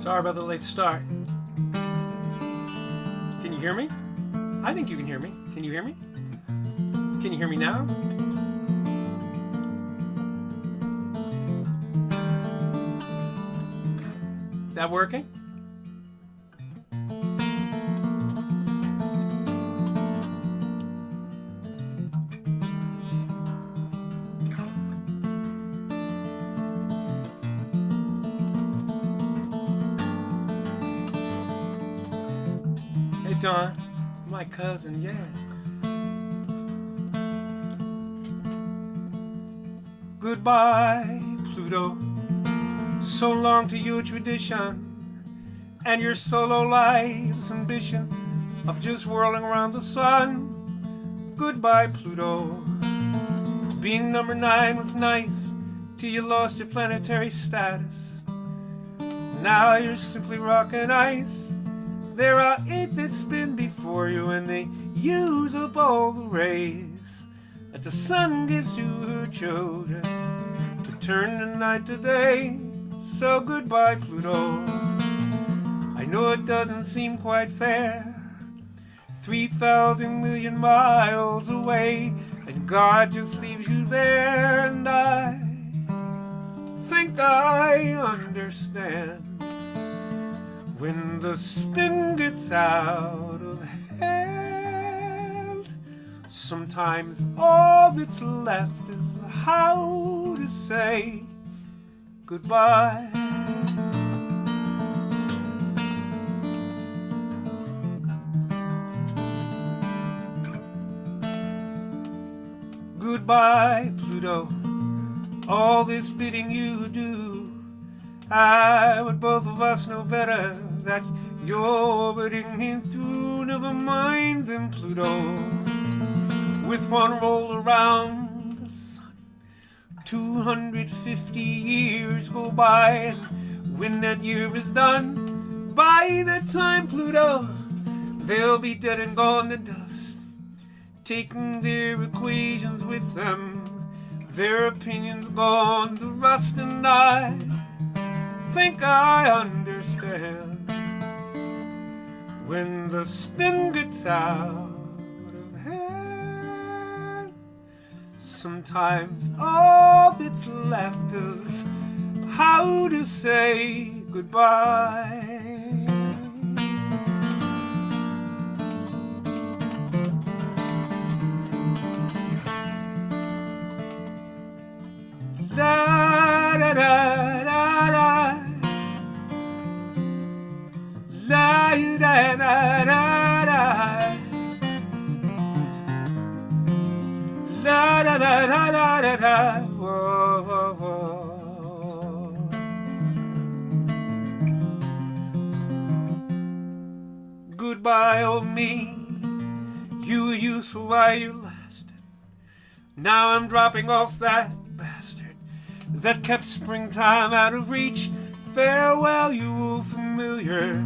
Sorry about the late start. Can you hear me? I think you can hear me. Can you hear me? Can you hear me now? Is that working? Hey Don, my cousin, yeah. Goodbye, Pluto. So long to your tradition and your solo life's ambition of just whirling around the sun. Goodbye, Pluto. Being number 9 was nice till you lost your planetary status. Now you're simply rock and ice. There are 8 that spin before you, and they use up all the rays that the sun gives to her children to turn the night to day. So goodbye, Pluto. I know it doesn't seem quite fair. 3,000 million miles away, and God just leaves you there. And I think I understand when the spin gets out of hand. Sometimes all that's left is how to say goodbye. Goodbye, Pluto. All this bidding you do, I would both of us know better that you're orbiting me through. Never mind then, Pluto. With one roll around the sun, 250 years go by, and when that year is done, by that time, Pluto, they'll be dead and gone to dust, taking their equations with them, their opinions gone to rust. And I think I understand when the spin gets out of hand. Sometimes all that's left is how to say goodbye. Da da da da da. La da da da da. La da da da da da da. Whoa, whoa, whoa. Goodbye, old me. You were useful while you lasted. Now I'm dropping off that bastard that kept springtime out of reach. Farewell, you old familiar.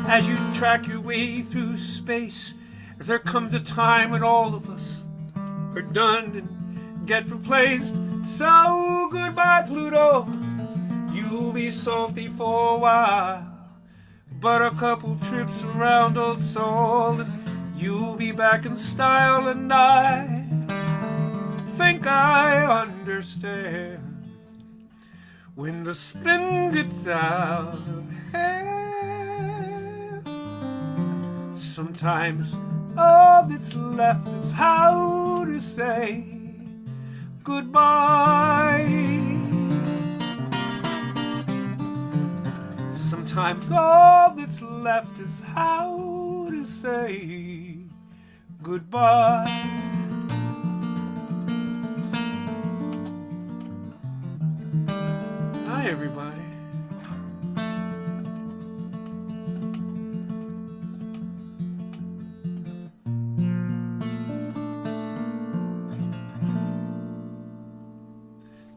As you track your way through space, there comes a time when all of us are done and get replaced. So goodbye, Pluto. You'll be salty for a while, but a couple trips around Old Sol and you'll be back in style. And I think I understand when the spin gets out of hand. Sometimes all that's left is how to say goodbye. Sometimes all that's left is how to say goodbye. Hi, everybody.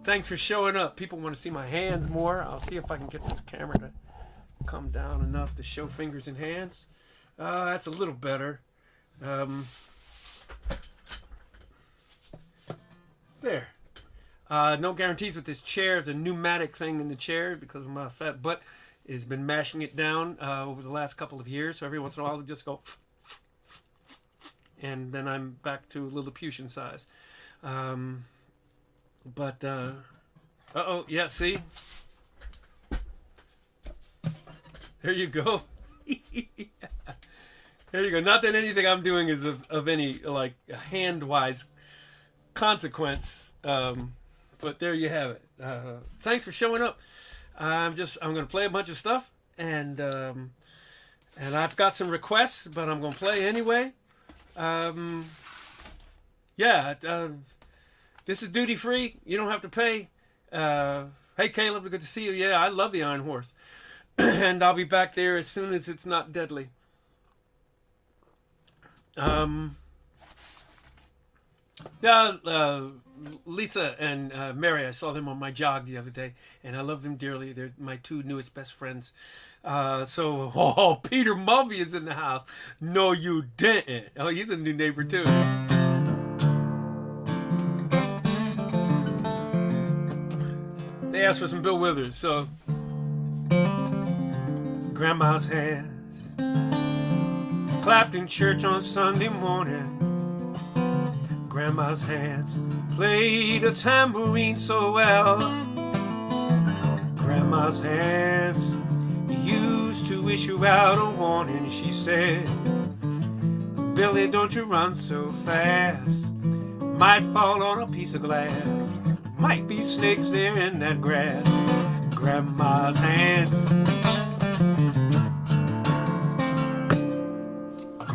Thanks for showing up. People want to see my hands more. I'll see if I can get this camera to come down enough to show fingers and hands. That's a little better. There. No guarantees with this chair. It's a pneumatic thing in the chair because of my fat. But has been mashing it down over the last couple of years. So every once in a while, it'll just go, and then I'm back to Lilliputian size. Yeah, see? There you go. There you go. Not that anything I'm doing is of any, like, hand-wise consequence, but there you have it. Thanks for showing up. I'm going to play a bunch of stuff, and I've got some requests, but I'm going to play anyway. This is duty free. You don't have to pay. Hey, Caleb, good to see you. Yeah, I love the Iron Horse. And I'll be back there as soon as it's not deadly. Lisa and Mary, I saw them on my jog the other day, and I love them dearly. They're my two newest best friends. Peter Mulvey is in the house. No, you didn't. Oh, he's a new neighbor, too. They asked for some Bill Withers, so... Grandma's hands clapped in church on Sunday morning. Grandma's hands played a tambourine so well. Grandma's hands used to issue out a warning. She said, Billy, don't you run so fast. Might fall on a piece of glass. Might be snakes there in that grass. Grandma's hands.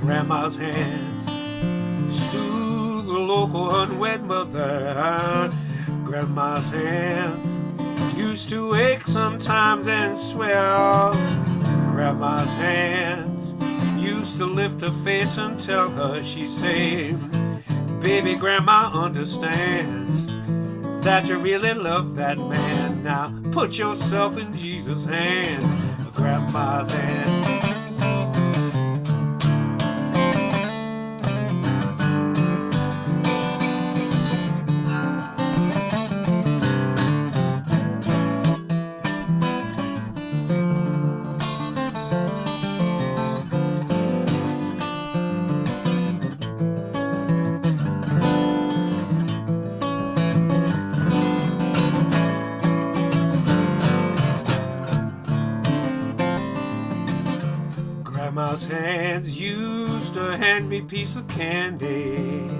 Grandma's hands soothe the local unwed mother. Grandma's hands used to ache sometimes and swell. Grandma's hands used to lift her face and tell her, she said, baby, Grandma understands that you really love that man. Now put yourself in Jesus' hands. Grandma's hands. Grandma's hands used to hand me a piece of candy.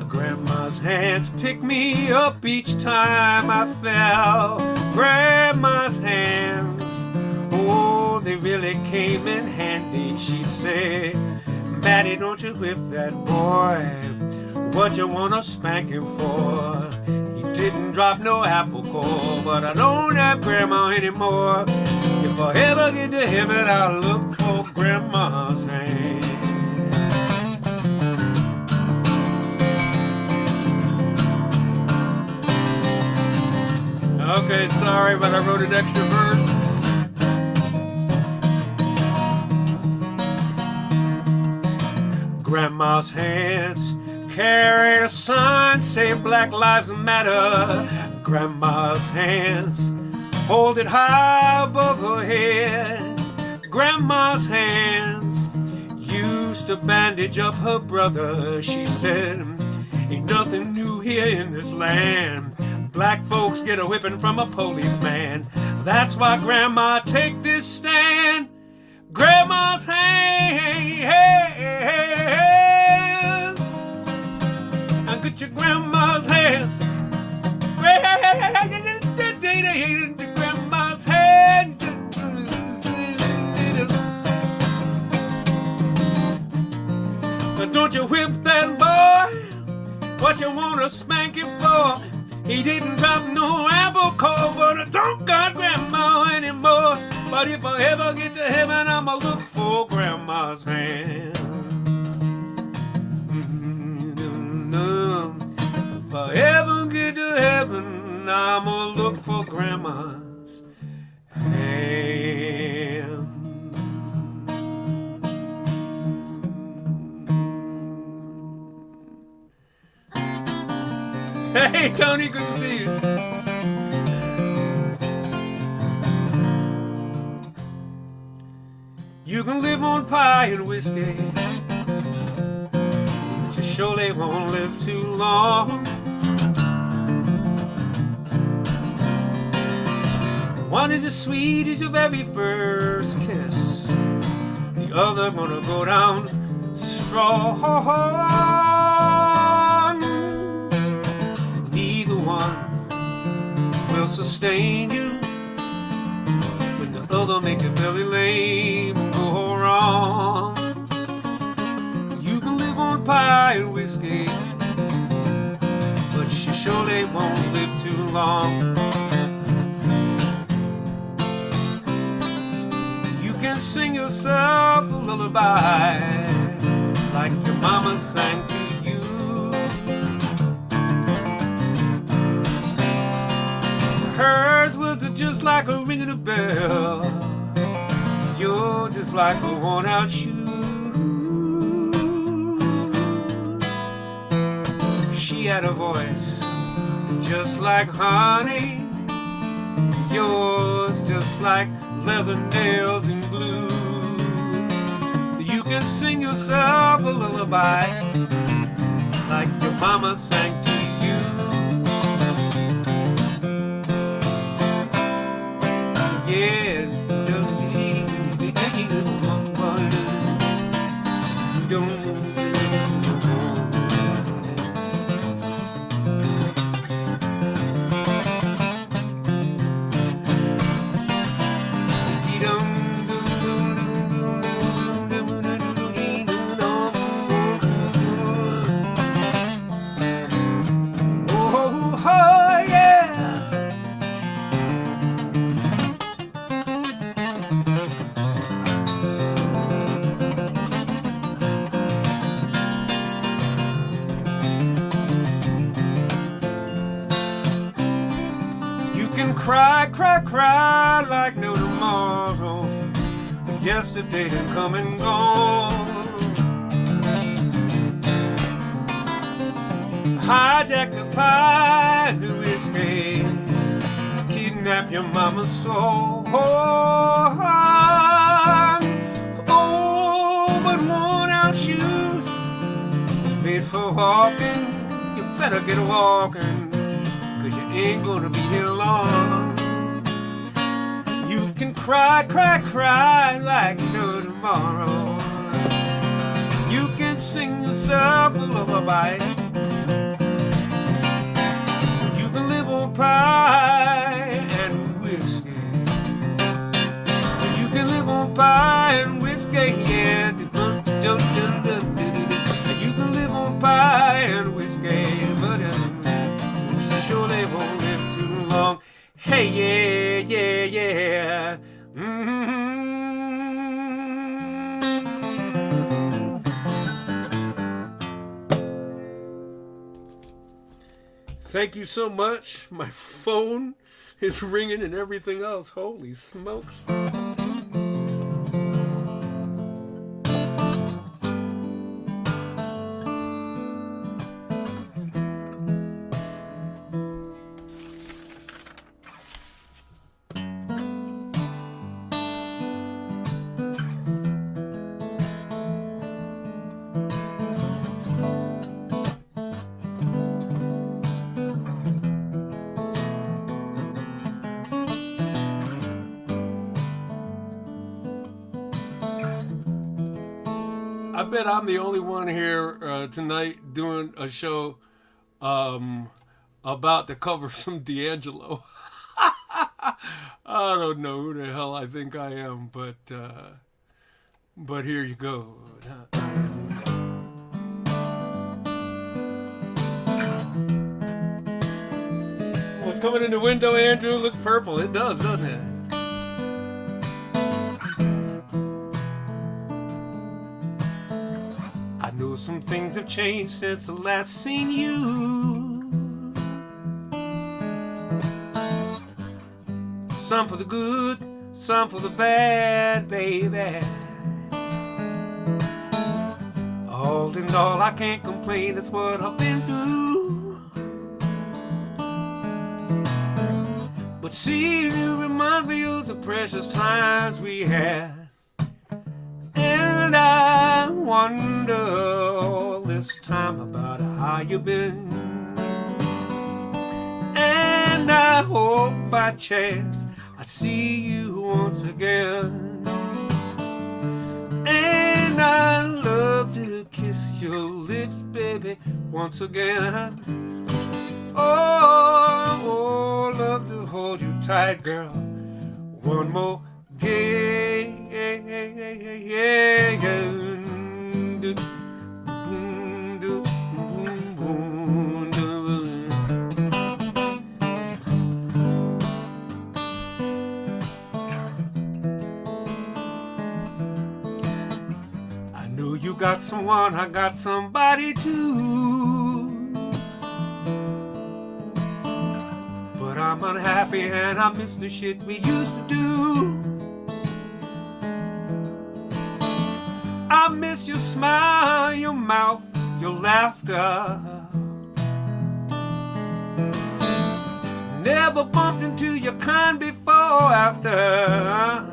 Grandma's hands picked me up each time I fell. Grandma's hands, oh, they really came in handy. She'd say, Matty, don't you whip that boy. What you wanna spank him for? He didn't drop no apple core, but I don't have Grandma anymore. If I ever get to heaven, I'll look for Grandma's hand. Okay, sorry, but I wrote an extra verse. Grandma's hands carried a sign saying Black Lives Matter. Grandma's hands hold it high above her head. Grandma's hands used to bandage up her brother. She said, ain't nothing new here in this land. Black folks get a whipping from a policeman. That's why Grandma take this stand. Grandma's hands. I get your Grandma's hands. Grandma's hands. Don't you whip that boy. What you wanna spank him for? He didn't drop no apple core, but I don't got Grandma anymore. But if I ever get to heaven, I'ma look for Grandma's hands. If I ever get to heaven, I'ma look for Grandma's hands. Hey, Tony, good to see you. You can live on pie and whiskey, but you surely won't live too long. One is as sweet as your very first kiss, the other gonna go down strong. Neither one will sustain you when the other make your belly lame and go wrong. You can live on pie and whiskey, but you surely won't live too long. You can sing yourself a lullaby like your mama sang to you. Hers was just like a ringing a bell, yours is like a worn out shoe. She had a voice just like honey, yours just like leather nails and glue. You can sing yourself a lullaby like your mama sang to you. Yeah, cry like no tomorrow, but yesterday had come and gone. Hijack the pie and the whiskey, kidnap your mama's soul. Oh, but worn out shoes made for walking, you better get walking, 'cause you ain't gonna be here long. You can cry like no tomorrow. You can sing yourself a lullaby. You can live on pie and whiskey. You can live on pie and whiskey, yeah. You can live on pie and whiskey, but you surely won't live too long. Hey, yeah. Thank you so much. My phone is ringing and everything else. Holy smokes. I bet I'm the only one here tonight doing a show about to cover some D'Angelo. I don't know who the hell I think I am, but here you go. What's coming in the window, Andrew? Looks purple. It does, doesn't it? I know some things have changed since I last seen you. Some for the good, some for the bad, baby. All in all, I can't complain, that's what I've been through. But seeing you reminds me of the precious times we had. wonder all this time about how you been. And I hope by chance I'd see you once again. And I'd love to kiss your lips, baby, once again. Oh, love to hold you tight, girl, one more day. I know you got someone, I got somebody too. But I'm unhappy and I miss the shit we used to do. I miss your smile, your mouth, your laughter. Never bumped into your kind before or after.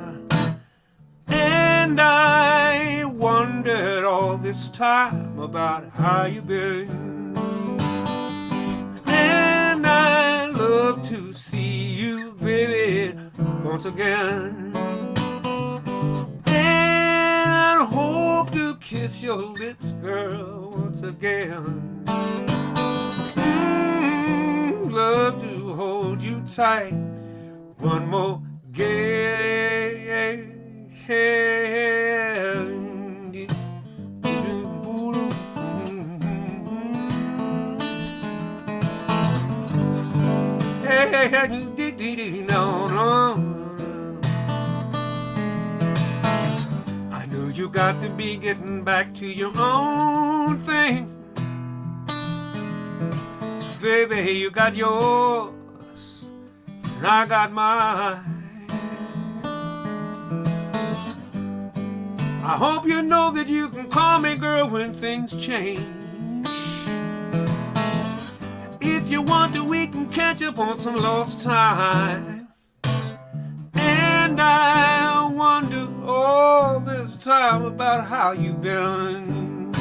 And I wondered all this time about how you been. And I love to see you, baby, once again. And I hope to kiss your lips, girl, once again. Love to hold you tight one more day. I know you got to be getting back to your own thing. Baby, you got yours, and I got mine. I hope you know that you can call me girl when things change. If you want to, we can catch up on some lost time. And I wonder all this time about how you've been.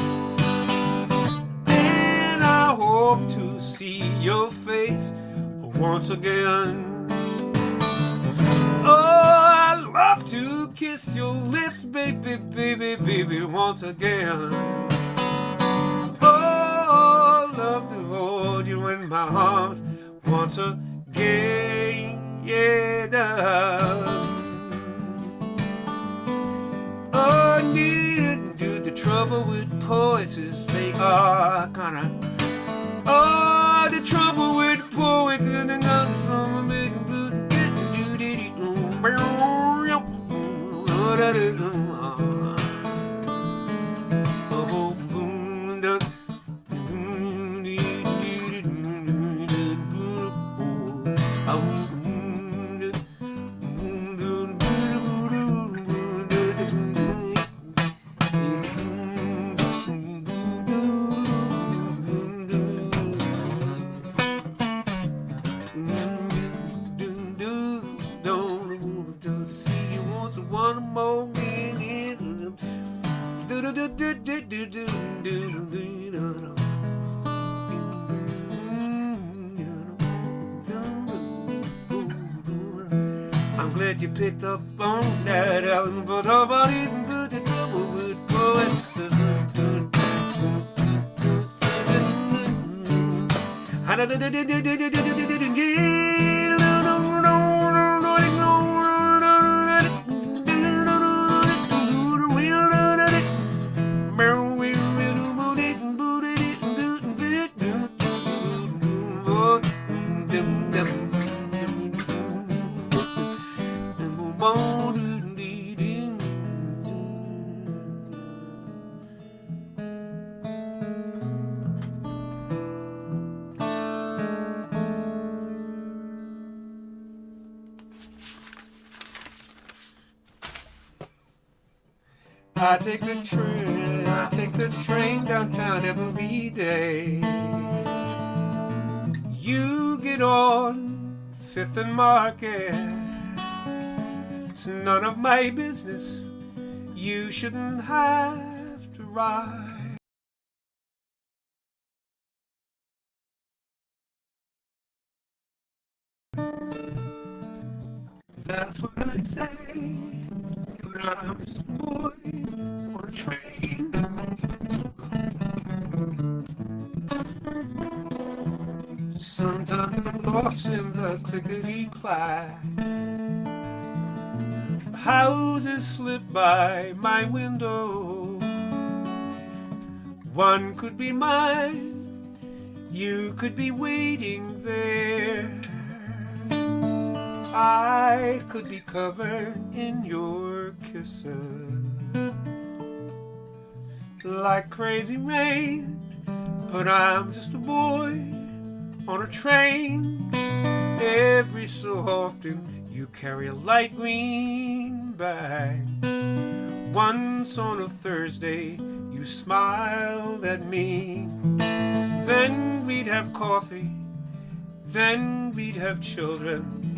And I hope to see your face once again. Oh, I love to kiss your lips, baby, baby, baby, once again. Oh, love to hold you in my arms once again, yeah. Oh, do the trouble with poets is they are kinda. Oh, the trouble with poets and they got some big blue. I'm glad you picked up on that album, but about even good the trouble with poets. I take the train downtown every day. You get on 5th and Market. It's none of my business. You shouldn't have to ride. That's what I say, but I'm just a boy on a train. Sometimes I'm lost in the clickety-clack. Houses slip by my window. One could be mine, you could be waiting there. I could be covered in your kisses like crazy rain, but I'm just a boy on a train. Every so often you carry a light green bag. Once on a Thursday you smiled at me. Then we'd have coffee, then we'd have children,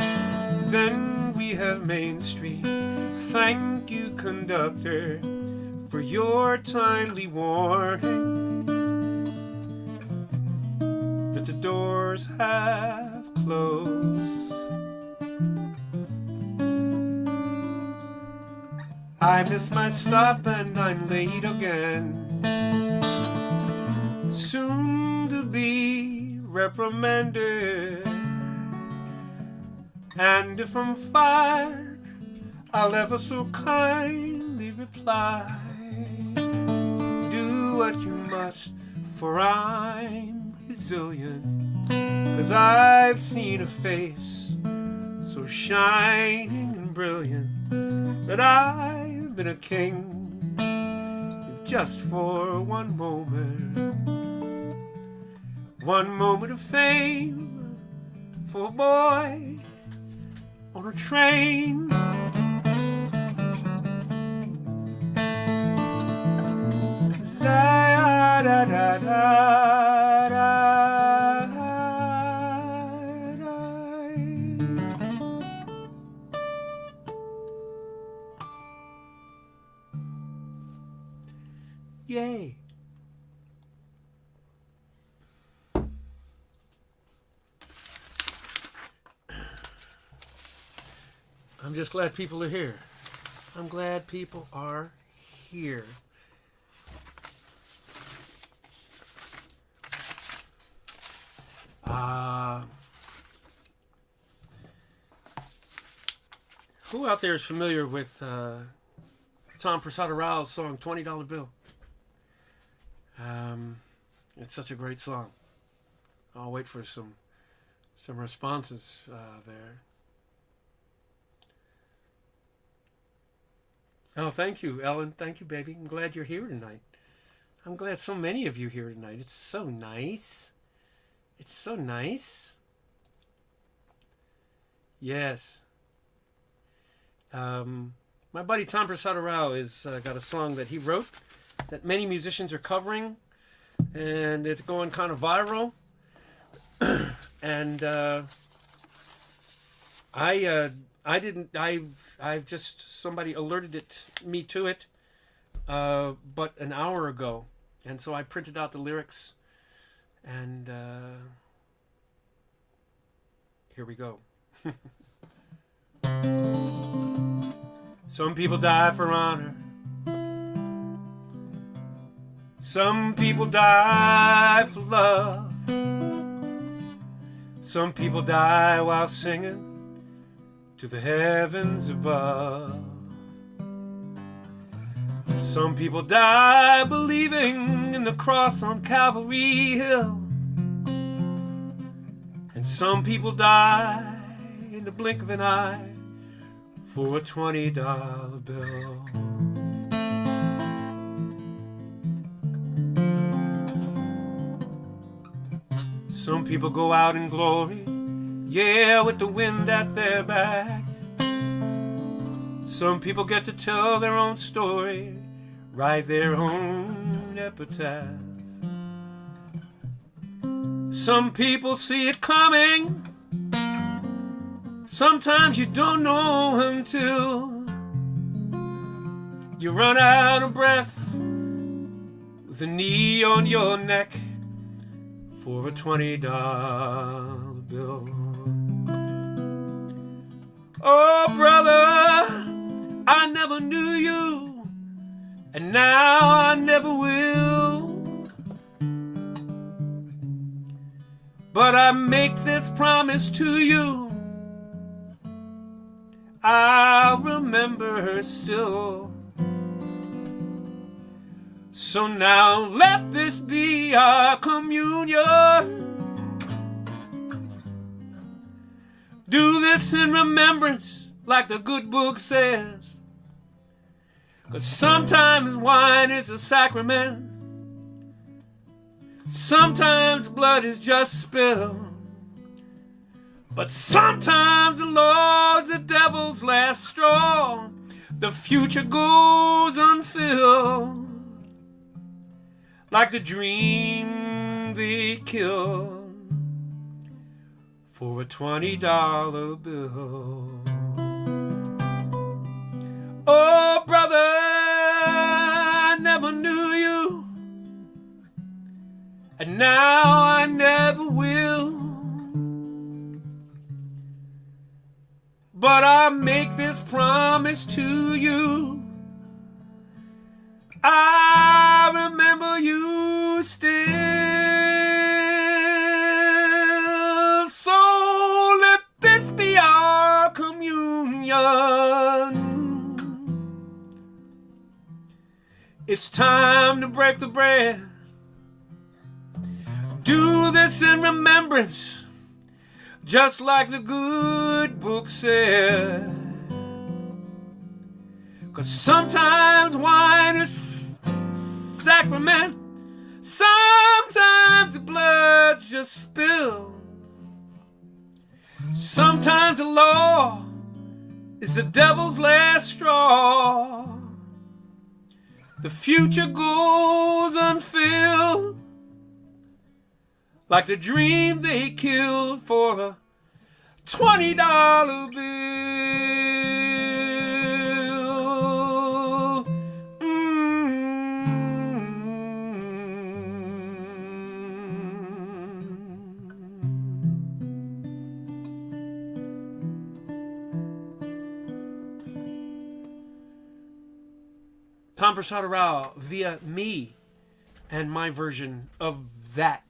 then we have Main Street. Thank you, conductor, for your timely warning that the doors have closed. I miss my stop and I'm late again. Soon to be reprimanded. And if I'm fired, I'll ever so kindly reply, do what you must, for I'm resilient. 'Cause I've seen a face so shining and brilliant that I've been a king if just for one moment of fame for a boy on a train. Da, da, da, da, da, da. Yay. I'm just glad people are here. I'm glad people are here. Who out there is familiar with Tom Persada-Rao's song $20 Bill? It's such a great song. I'll wait for some responses there. Oh, thank you, Ellen. Thank you, baby. I'm glad you're here tonight. I'm glad so many of you are here tonight. It's so nice. It's so nice. Yes. My buddy Tom Persada-Rao is got a song that he wrote that many musicians are covering, and it's going kind of viral. And I've just, somebody alerted me to it, but an hour ago. And so I printed out the lyrics, and here we go. Some people die for honor. Some people die for love. Some people die while singing to the heavens above. Some people die believing in the cross on Calvary Hill. And some people die in the blink of an eye for a $20 bill. Some people go out in glory, yeah, with the wind at their back. Some people get to tell their own story, write their own epitaph. Some people see it coming. Sometimes you don't know until you run out of breath with a knee on your neck for a $20 bill. Oh, brother, I never knew you, and now I never will. But I make this promise to you, I'll remember her still. So now let this be our communion. Do this in remembrance, like the good book says. 'Cause sometimes wine is a sacrament. Sometimes blood is just spilled. But sometimes the Lord's the devil's last straw. The future goes unfilled, like the dream they killed for a $20 bill. Oh, brother, I never knew you, and now I never will. But I make this promise to you, I remember you still. So let this be our communion. It's time to break the bread. Do this in remembrance, just like the good book said. 'Cause sometimes wine is sacrament, sometimes the blood's just spilled. Sometimes the law is the devil's last straw. The future goes unfilled, like the dream they killed for a $20 bill. Tom Prasad Rao via me and my version of that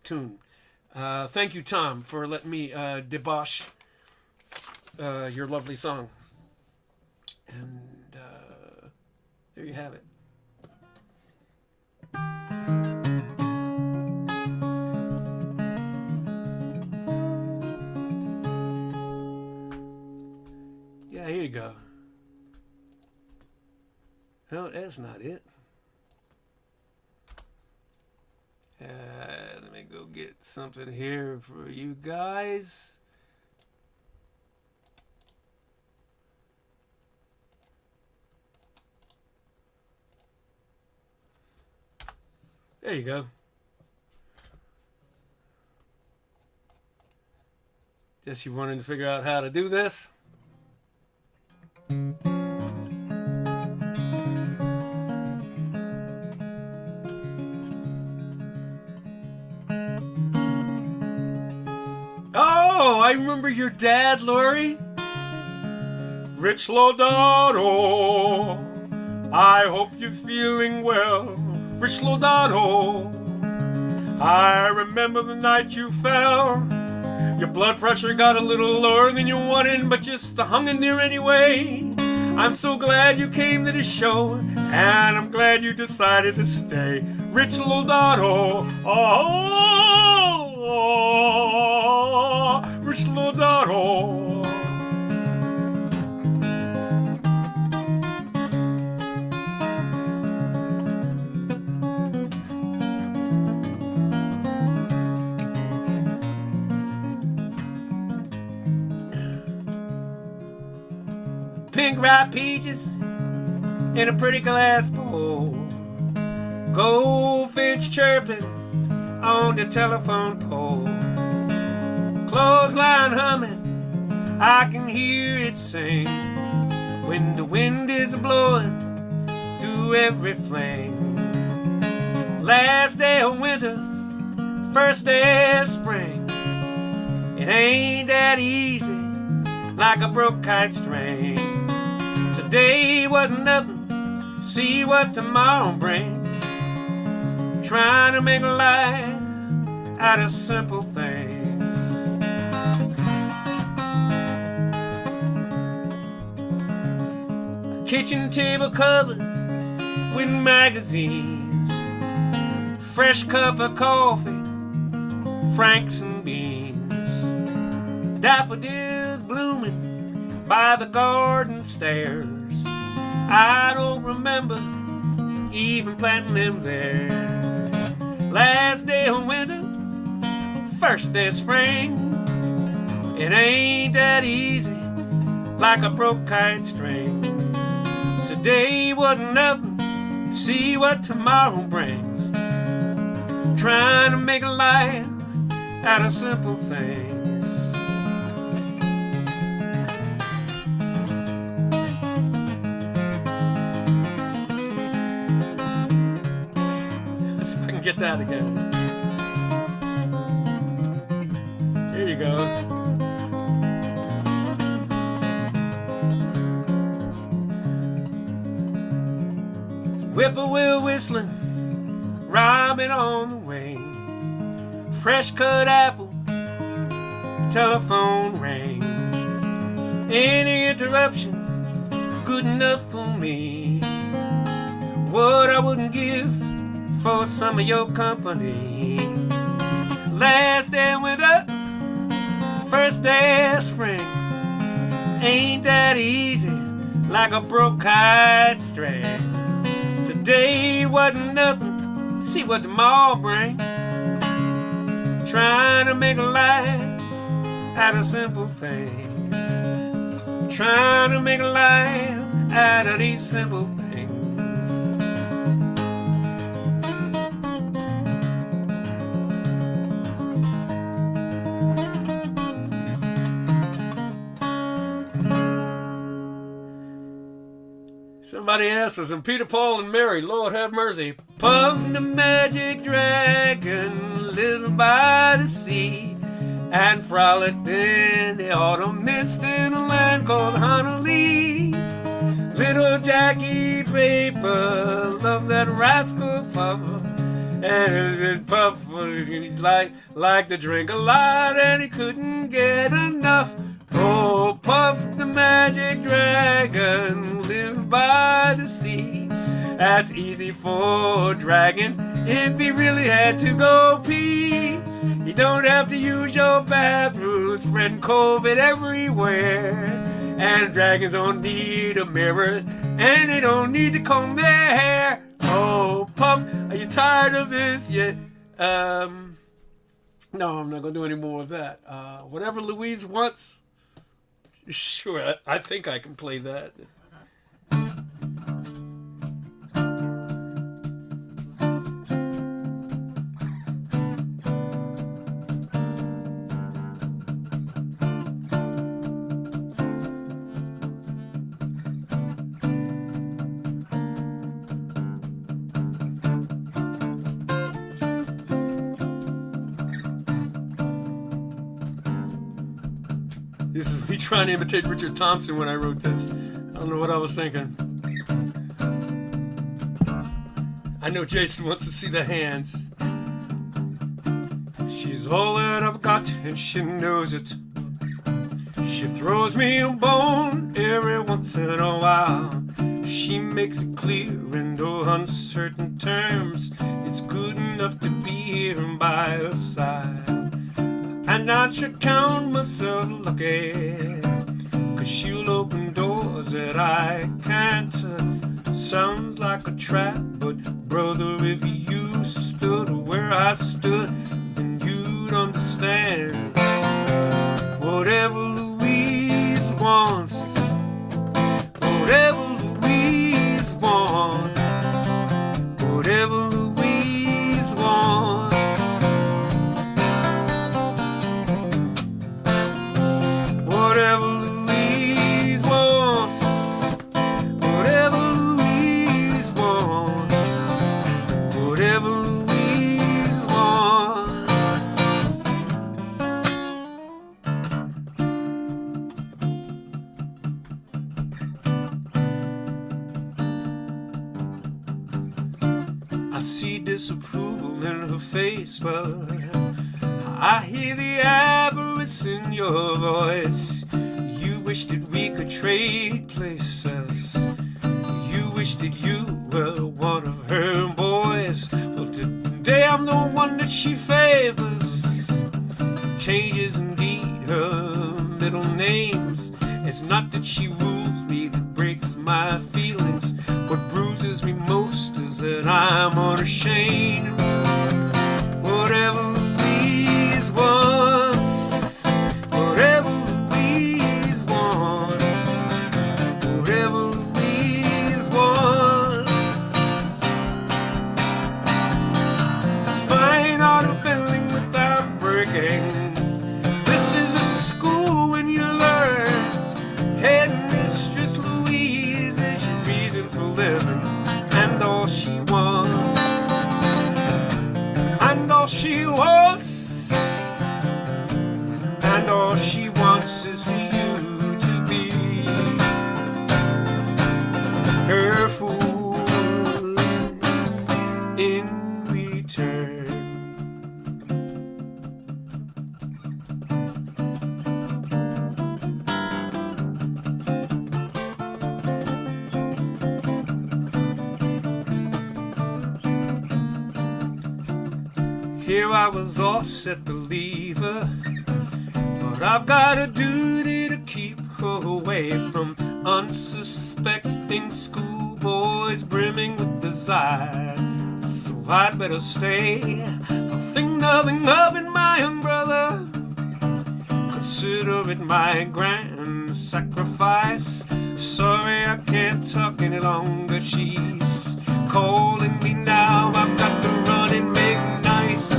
tune. Thank you, Tom, for letting me debauch your lovely song. And there you have it. Yeah, here you go. No, that's not it. Let me go get something here for you guys. There you go. Just you wanting to figure out how to do this? Oh, I remember your dad, Lori. Rich Lodato, I hope you're feeling well. Rich Lodato, I remember the night you fell. Your blood pressure got a little lower than you wanted, but you hung in there anyway. I'm so glad you came to the show, and I'm glad you decided to stay. Rich Lodato, Rich Lodato. Pink ripe peaches in a pretty glass bowl. Goldfinch chirping on the telephone pole. Clothesline humming, I can hear it sing when the wind is blowing through every flame. Last day of winter, first day of spring. It ain't that easy, like a broke kite string. Today wasn't nothing, see what tomorrow brings. Trying to make a life out of simple things. A kitchen table covered with magazines, fresh cup of coffee, franks and beans, daffodils blooming by the garden stairs. I don't remember even planting them there. Last day of winter, first day of spring. It ain't that easy, like a broke kite string. Today wasn't nothing, see what tomorrow brings. Trying to make a life out of simple things. Let's see if I can get that again. Here you go. Whippoorwill whistling, robin on the wing, fresh cut apple, telephone ring. Any interruption, good enough for me. What I wouldn't give for some of your company. Last day of winter, first day of spring. Ain't that easy, like a broke kite string. Today wasn't nothing, see what tomorrow brings. Trying to make a life out of simple things. Trying to make a life out of these simple things. Somebody asked us, and Peter, Paul, and Mary, Lord have mercy. Puff the magic dragon, little by the sea, and frolicked in the autumn mist in a land called Honolulu. Little Jackie Draper loved that rascal Puffer, and Puffer liked to drink a lot, and he couldn't get enough. Oh, Puff the magic dragon lived by the sea. That's easy for a dragon if he really had to go pee. You don't have to use your bathroom, spreading COVID everywhere. And dragons don't need a mirror, and they don't need to comb their hair. Oh, Puff, are you tired of this yet? No, I'm not gonna do any more of that. Whatever Louise wants. Sure, I think I can play that. This is me trying to imitate Richard Thompson when I wrote this. I don't know what I was thinking. I know Jason wants to see the hands. She's all that I've got and she knows it. She throws me a bone every once in a while. She makes it clear in no uncertain terms. It's good enough to be here by her side. And I should count myself lucky, 'cause she'll open doors that I can't. Sounds like a trap, but brother, if you stood where I stood, then you'd understand. Whatever Louise wants, whatever Louise wants, whatever Louise wants. Whatever Louise wants, whatever Louise wants, whatever I see disapproval in her face, but I hear the avarice in your voice. You wish that we could trade places. You wish that you were one of her boys. Well, today I'm the one that she favors. Changes indeed her middle names. It's not that she rules me that breaks my feelings. What bruises me most is that I'm unashamed. Whatever Louise wants, whatever Louise wants, whatever Louise wants. Fine art of bending without breaking. This is a school when you learn. Headmistress Louise is your reason for living, and all she wants, and all she wants, and all she wants is for you to be her fool in return. Here I was all set to leave her, but I've got a duty to keep her away from unsuspecting schoolboys brimming with desire. So I'd better stay. I'll think nothing of it, my young brother. Consider it my grand sacrifice. Sorry I can't talk any longer. She's calling me now. I've got to run and make nice.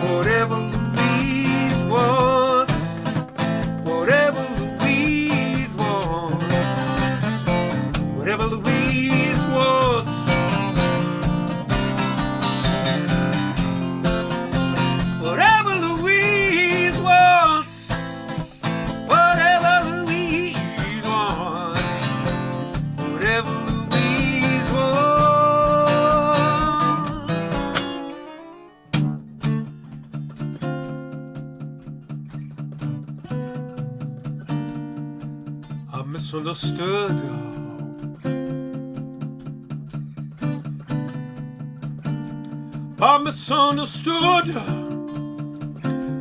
Whatever Louise wants, whatever Louise wants, whatever Louise wants, whatever Louise wants, whatever Louise wants, whatever Louise wants. I misunderstood. I misunderstood.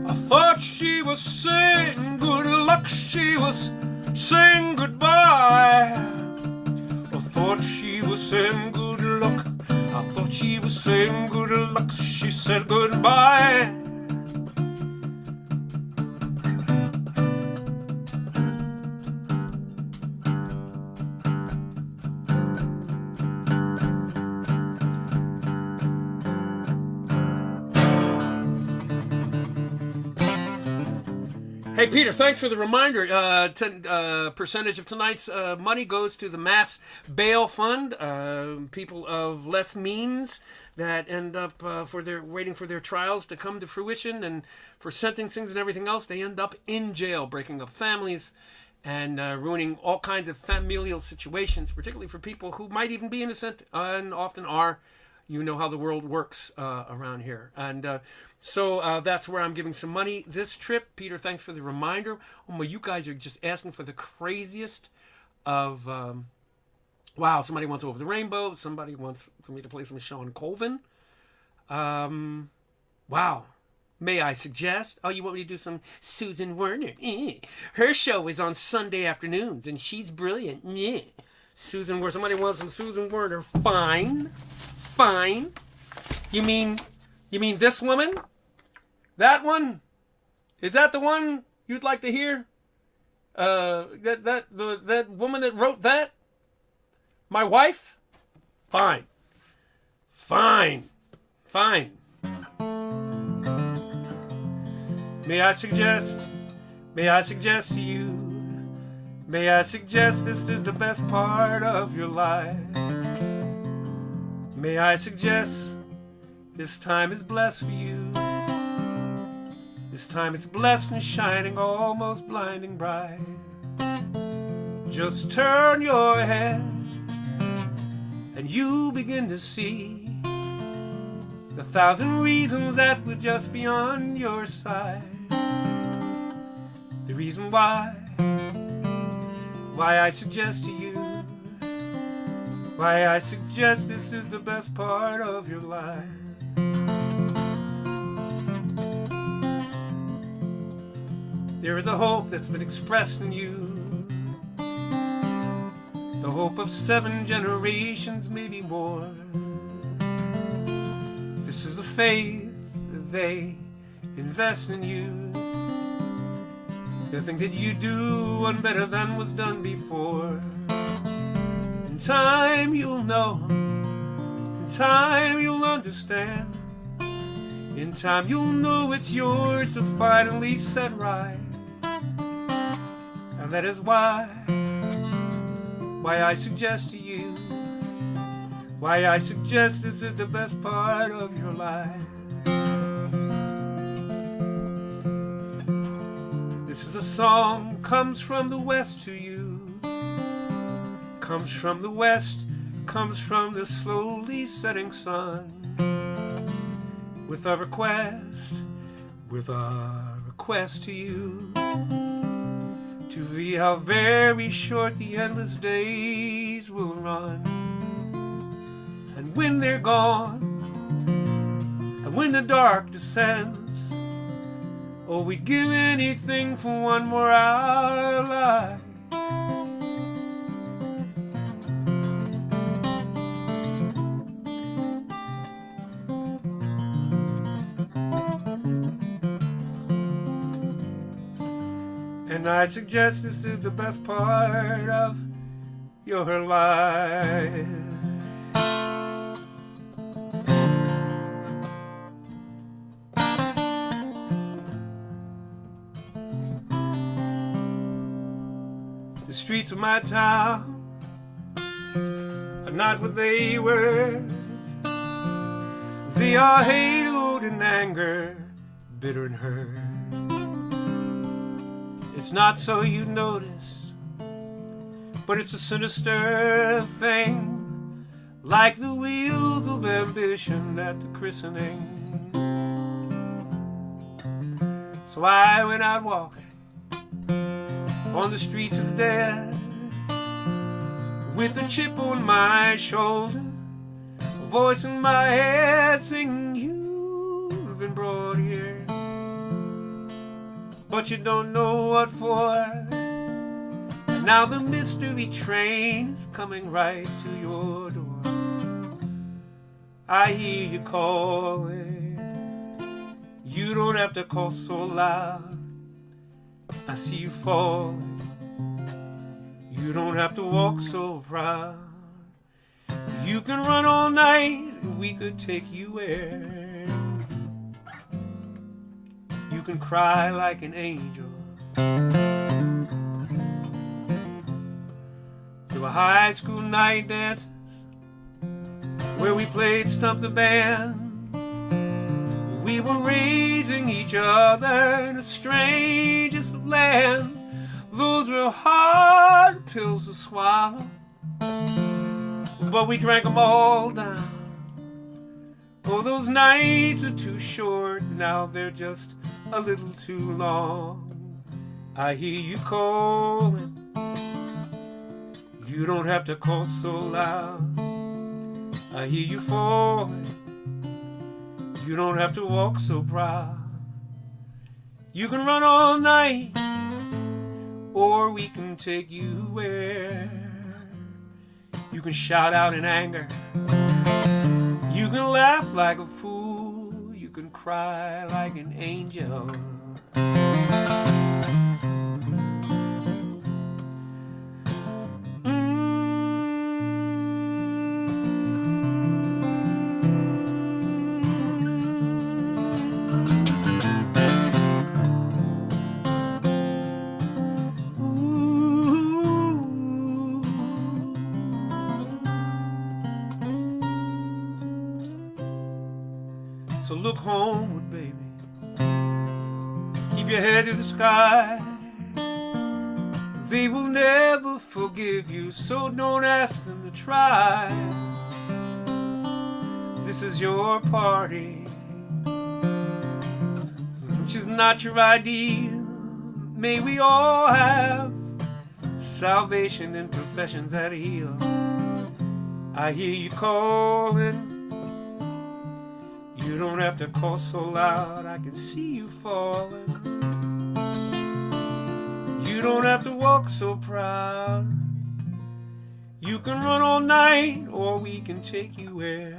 I thought she was saying good luck. She was saying goodbye. I thought she was saying good luck. I thought she was saying good luck. She said goodbye. Hey, Peter, thanks for the reminder. Percentage of tonight's money goes to the mass bail fund. People of less means that end up waiting for their trials to come to fruition, and for sentencings and everything else, they end up in jail, breaking up families and ruining all kinds of familial situations, particularly for people who might even be innocent and often are. You know how the world works around here. And so that's where I'm giving some money this trip. Peter, thanks for the reminder. Oh, well, you guys are just asking for the craziest of... wow, somebody wants Over the Rainbow. Somebody wants me to play some Sean Colvin. Wow. May I suggest? Oh, you want me to do some Susan Werner? Her show is on Sunday afternoons, and she's brilliant. Susan Werner. Somebody wants some Susan Werner. Fine. You mean this woman? That one? Is that the one you'd like to hear? That woman that wrote that? My wife? Fine. May I suggest to you, may I suggest this is the best part of your life? May I suggest this time is blessed for you. This time is blessed and shining, almost blinding bright. Just turn your head and you begin to see the thousand reasons that would just be on your side. The reason why I suggest to you, why I suggest this is the best part of your life. There is a hope that's been expressed in you, the hope of 7 generations, maybe more. This is the faith that they invest in you. They think that you do one better than was done before. In time you'll know, in time you'll understand, in time you'll know it's yours to finally set right. And that is why I suggest to you, why I suggest this is the best part of your life. This is a song, comes from the west to you, comes from the west, comes from the slowly setting sun, with a request to you, to be how very short the endless days will run. And when they're gone, and when the dark descends, oh, we'd give anything for one more hour alive. And I suggest this is the best part of your life. The streets of my town are not what they were. They are haloed in anger, bitter and hurt. It's not so you notice, but it's a sinister thing, like the wheels of ambition at the christening. So I went out walking on the streets of the dead, with a chip on my shoulder, a voice in my head singing, you've been brought here, but you don't know what for. And now the mystery train is coming right to your door. I hear you calling, you don't have to call so loud. I see you falling, you don't have to walk so proud. You can run all night, we could take you where you can cry like an angel. There were high school night dances where we played Stump the Band. We were raising each other in the strangest of lands. Those were hard pills to swallow, but we drank them all down. Oh, those nights are too short, now they're just a little too long. I hear you calling, you don't have to call so loud. I hear you falling, you don't have to walk so proud. You can run all night, or we can take you where you can shout out in anger, you can laugh like a fool, you can cry like an angel. So look homeward, baby, keep your head to the sky. They will never forgive you, so don't ask them to try. this is your party, which is not your ideal. May we all have salvation in professions that heal. I hear you calling. You don't have to call so loud, I can see you falling. You don't have to walk so proud. You can run all night, or we can take you where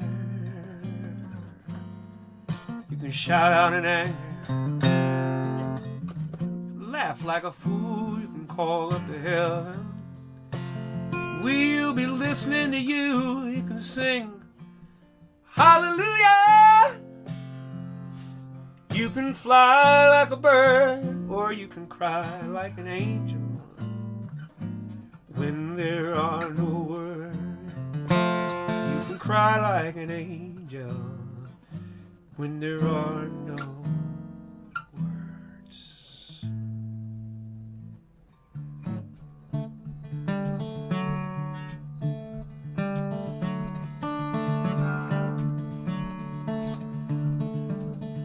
you can shout out in anger, laugh like a fool, you can call up to heaven. We'll be listening to you. You can sing hallelujah. You can fly like a bird, or you can cry like an angel when there are no words. You can cry like an angel when there are no words.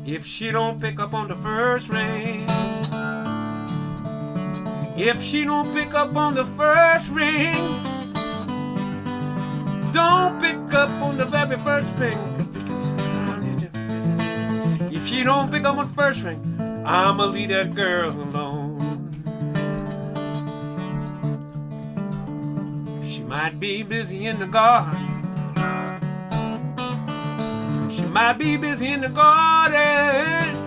If she don't pick up on the first ring, if she don't pick up on the first ring, don't pick up on the very first ring. If she don't pick up on the first ring, I'ma leave that girl alone. She might be busy in the garden. She might be busy in the garden.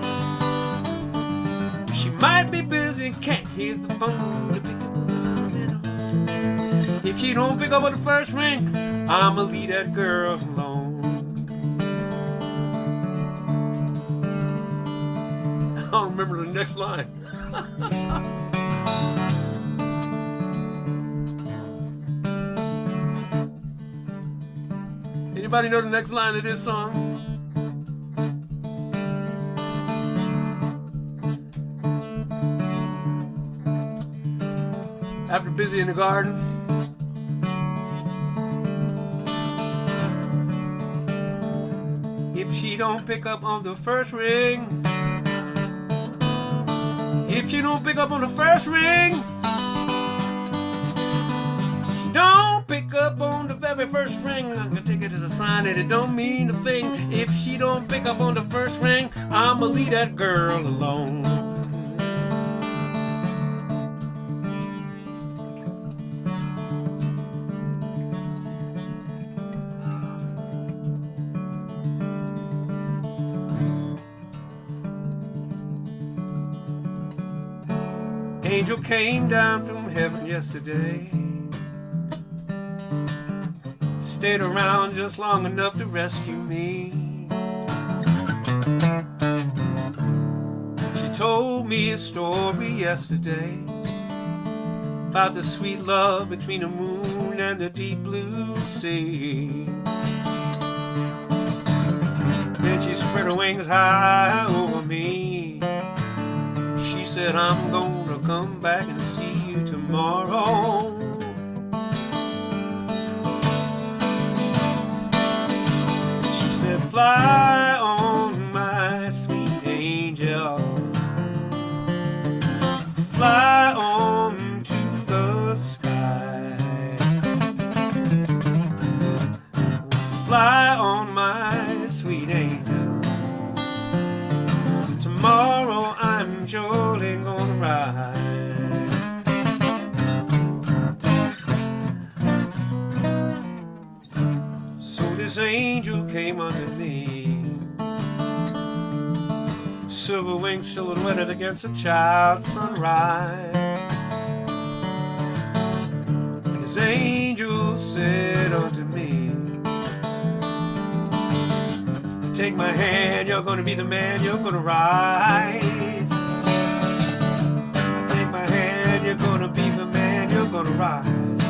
She might be busy, can't hear the phone to pick up the phone. If she don't pick up on the first ring, I'ma leave that girl alone. I don't remember the next line. Anybody know the next line of this song? After busy in the garden, if she don't pick up on the first ring, if she don't pick up on the first ring, she don't pick up on the very first ring, I'm gonna take it as a sign that it don't mean a thing. If she don't pick up on the first ring, I'ma leave that girl alone. Angel came down from heaven yesterday, stayed around just long enough to rescue me. She told me a story yesterday about the sweet love between the moon and the deep blue sea. Then she spread her wings high over me. She said, I'm gonna come back and see you tomorrow. She said, fly on, my sweet angel. Fly on to the sky. Fly on, my sweet angel. Tomorrow I'm surely gonna rise. So this angel came under me, silver wings silhouetted against the child's sunrise. This angel said unto me, take my hand, you're gonna be the man, you're gonna rise. Take my hand, you're gonna be the man, you're gonna rise.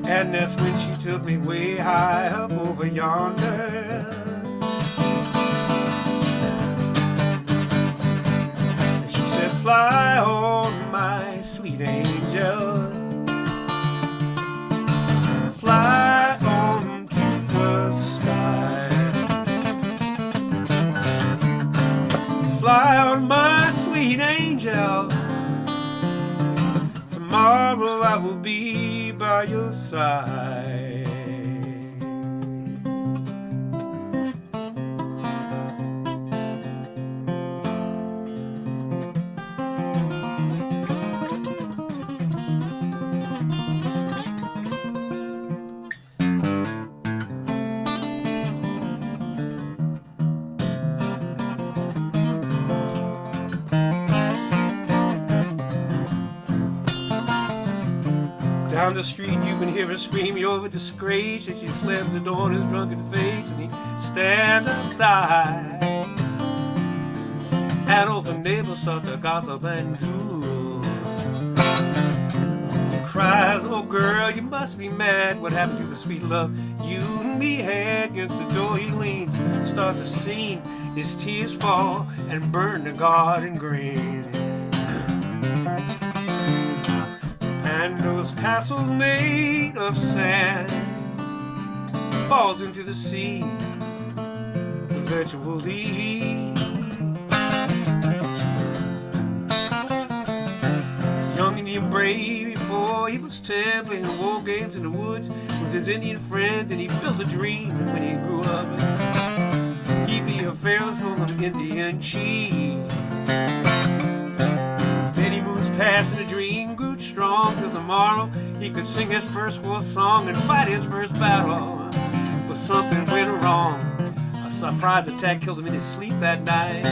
And that's when she took me way high up over yonder. She said, fly on, my sweet angel. Fly on to the sky. tomorrow I will be by your side. Down the street you can hear her screaming over disgrace as she slams the door in his drunken face, and he stands aside. And all the neighbors start to gossip and drool. He cries, oh girl, you must be mad. What happened to the sweet love you and me had? Against the door he leans, starts a scene. His tears fall and burn the garden green. And those castles made of sand falls into the sea eventually. Young Indian brave before he was 10, playing war games in the woods with his Indian friends, and he built a dream that when he grew up he'd be a fearless home of Indian chief. Many moons passed and the dream grew strong till tomorrow he could sing his first war song and fight his first battle. But something went wrong. A surprise attack killed him in his sleep that night.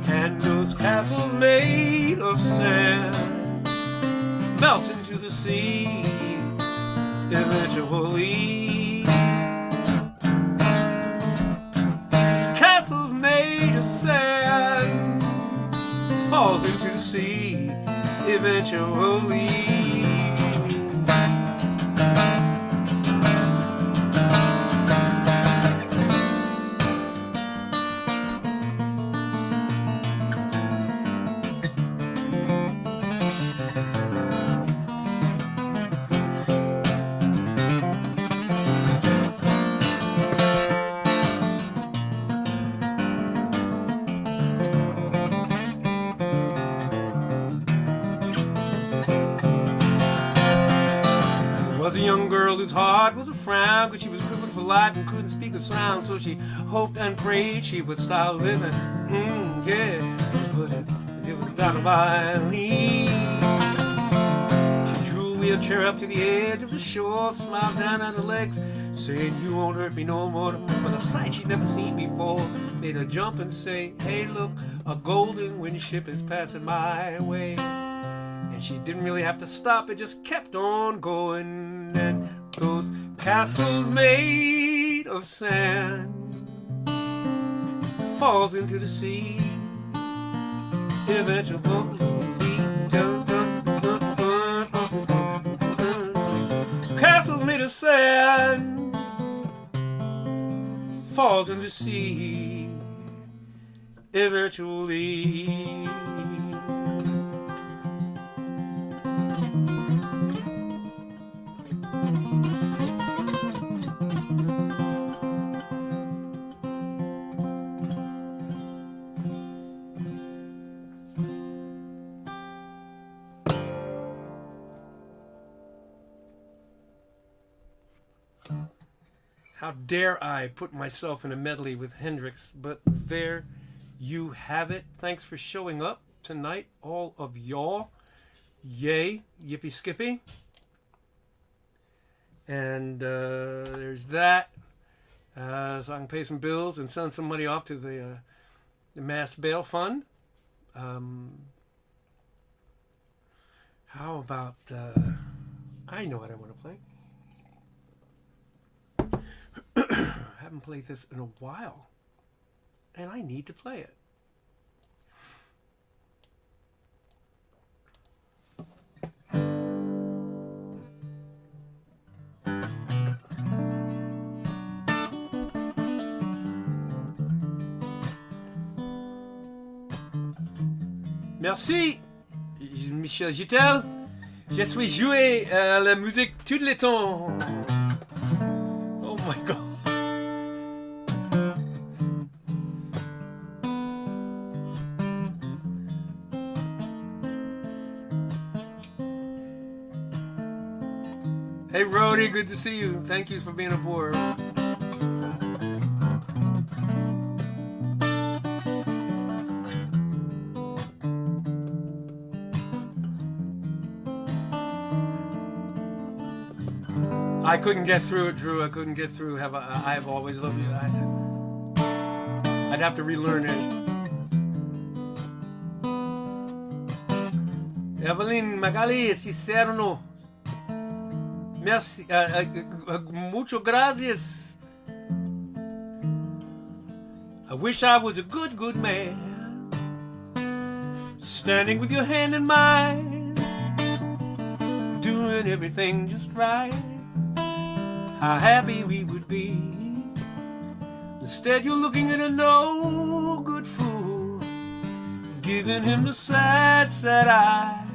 And those castles made of sand melt into the sea eventually. These castles made of sand falls into the sea eventually. Was a young girl whose heart was a frown, cause she was crippled for life and couldn't speak a sound. So she hoped and prayed she would start living. Yeah, but it was down a violin. She drew a wheelchair up to the edge of the shore, smiled down at her legs, saying, you won't hurt me no more. But a sight she'd never seen before made her jump and say, hey look, a golden wind ship is passing my way. And she didn't really have to stop, it just kept on going. And those castles made of sand falls into the sea eventually. Castles made of sand falls into the sea eventually. How dare I put myself in a medley with Hendrix, but there you have it. Thanks for showing up tonight, all of y'all. Yay, yippee skippy. And there's that. So I can pay some bills and send some money off to the mass bail fund. How about, I know what I want to play. Haven't played this in a while, and I need to play it. Merci, Michel Gittel. Je suis joué la musique tout le temps. Oh my God. Hey, Rody, good to see you. Thank you for being aboard. I couldn't get through it, Drew. I couldn't get through. I've always loved you. I'd have to relearn it. Evelyn Magali, Cicerno. Merci. Mucho gracias. I wish I was a good man. Standing with your hand in mine. Doing everything just right. How happy we would be. Instead you're looking at a no good fool, giving him the sad eye,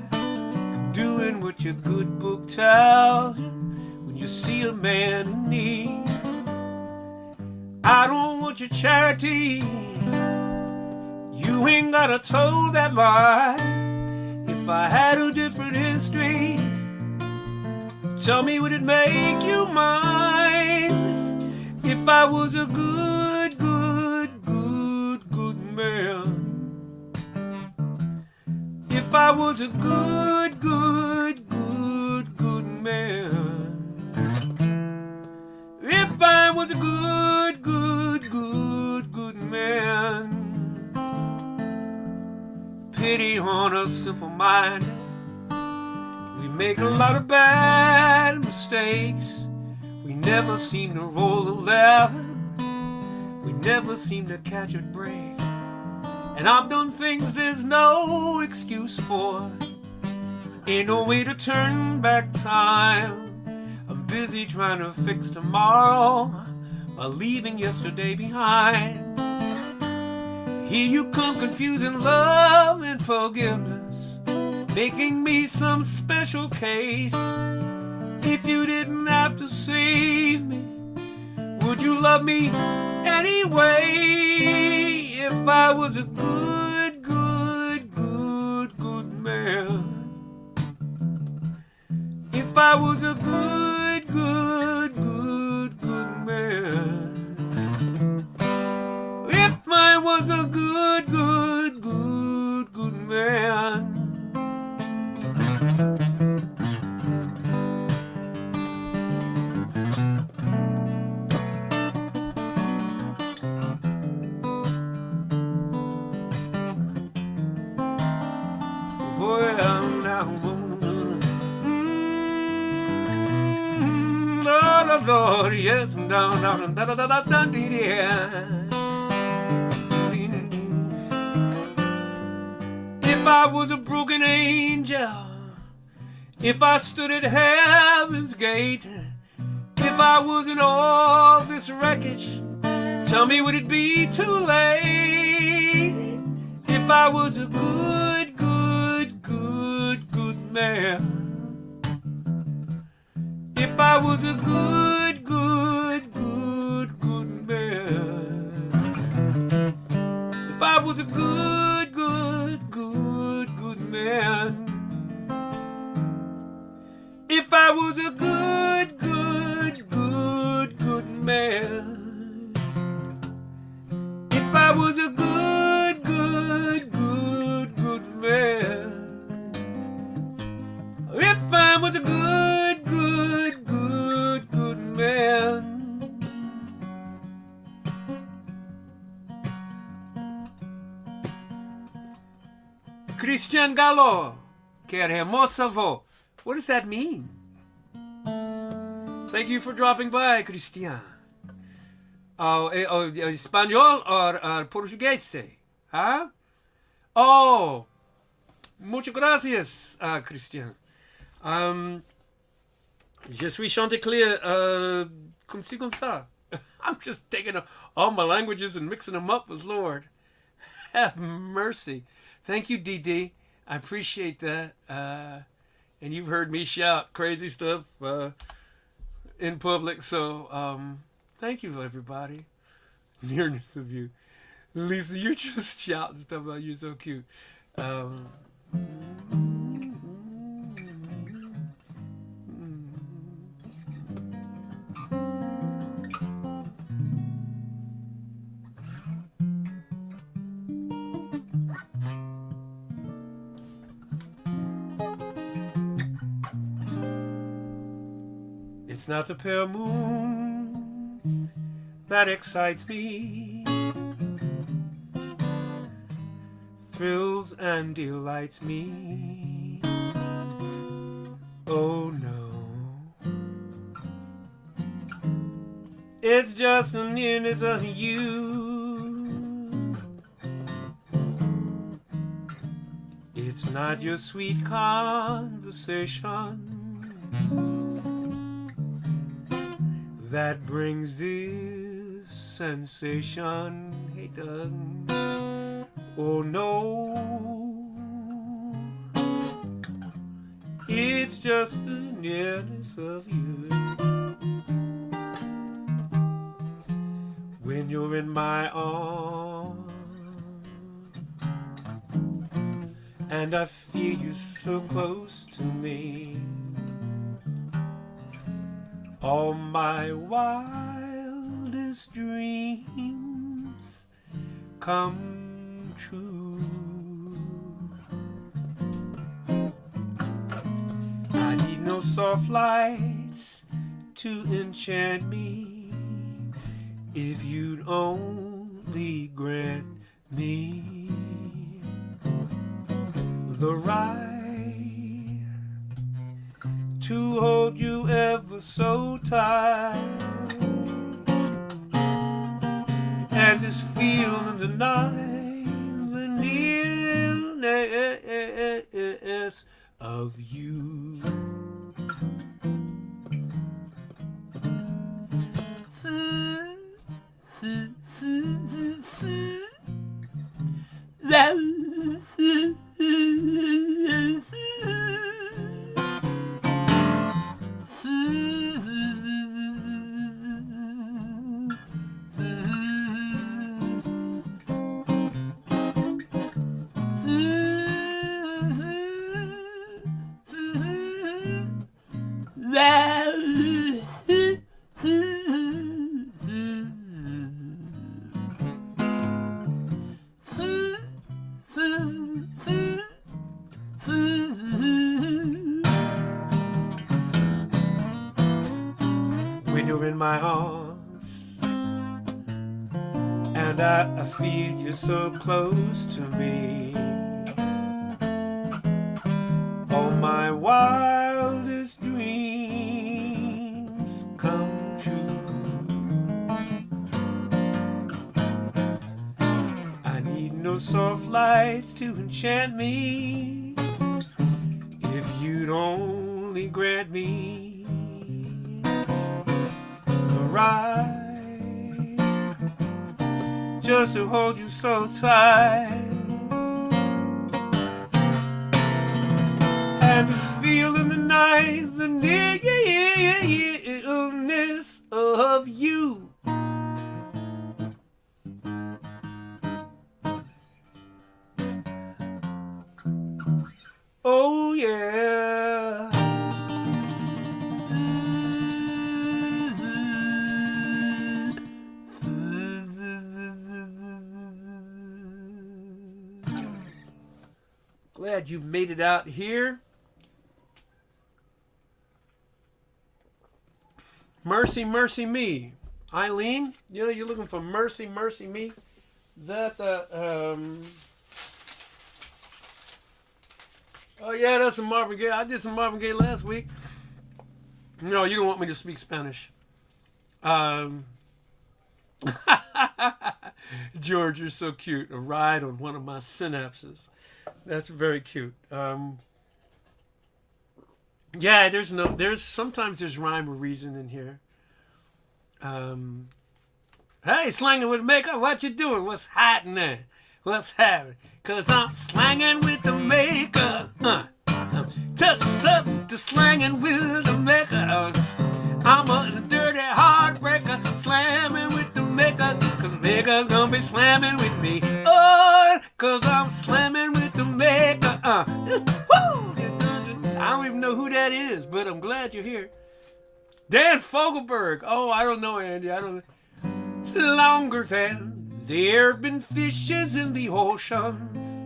doing what your good book tells you when you see a man in need. I don't want your charity, you ain't gotta toe that line. If I had a different history, tell me, would it make you mine? If I was a good man. If I was a good man. If I was a good man. Pity on a simple mind. We make a lot of bad mistakes. We never seem to roll 11. We never seem to catch a break. And I've done things there's no excuse for. Ain't no way to turn back time. I'm busy trying to fix tomorrow while leaving yesterday behind. Here you come confusing love and forgiveness, making me some special case. If you didn't have to save me, would you love me anyway? If I was a good man. If I was a good man. If I was a good man. Lord, yes, down, If I was a broken angel, if I stood at heaven's gate, if I was in all this wreckage, tell me, would it be too late? If I was a good man. If I was a good man. If I was a good man. If I was a good man. If I was a good man. If I was a good man. Christian Gallo, que hermosa voz. What does that mean? Thank you for dropping by, Christian. Español or portugués? Huh? Oh, muchas gracias, Christian. Je suis chanticleer, comme ci, comme ça. I'm just taking all my languages and mixing them up with Lord. Have mercy. Thank you, DD. I appreciate that. And you've heard me shout crazy stuff in public, so thank you, everybody. Nearness of you. Lisa, you're just shouting stuff about you're so cute. It's not the pale moon that excites me, thrills and delights me. Oh no, it's just the nearness of you. It's not your sweet conversation that brings this sensation. Hey, Doug. Oh no, it's just the nearness of you. When you're in my arms and I feel you so close to me, all my wildest dreams come true. I need no soft lights to enchant me, if you'd only grant me the right to hold you ever so tight, and this feeling tonight, the nearness of you. When you're in my arms and I feel you so close to me, all my wildest dreams come true. I need no soft lights to enchant me, if you'd only grant me right just to hold you so tight, and to feel in the night the nearness of you. Oh yeah. Glad you made it out here. Mercy, mercy me. Eileen, you know, you're looking for mercy, mercy me. That, oh yeah, that's some Marvin Gaye. I did some Marvin Gaye last week. No, you don't want me to speak Spanish. George, you're so cute. A ride on one of my synapses. That's very cute. Yeah, sometimes there's rhyme or reason in here. Hey, slanging with makeup, what you doing? What's happening? What's happening? 'Cause I'm slanging with the makeup. Just up to slanging with the makeup. I'm a dirty heartbreaker, slamming with the makeup. 'Cause makeup's gonna be slamming with me. Oh, 'cause I'm slamming with the makeup. Woo! I don't even know who that is, but I'm glad you're here. Dan Fogelberg. Oh, I don't know, Andy. I don't know. Longer than there have been fishes in the oceans,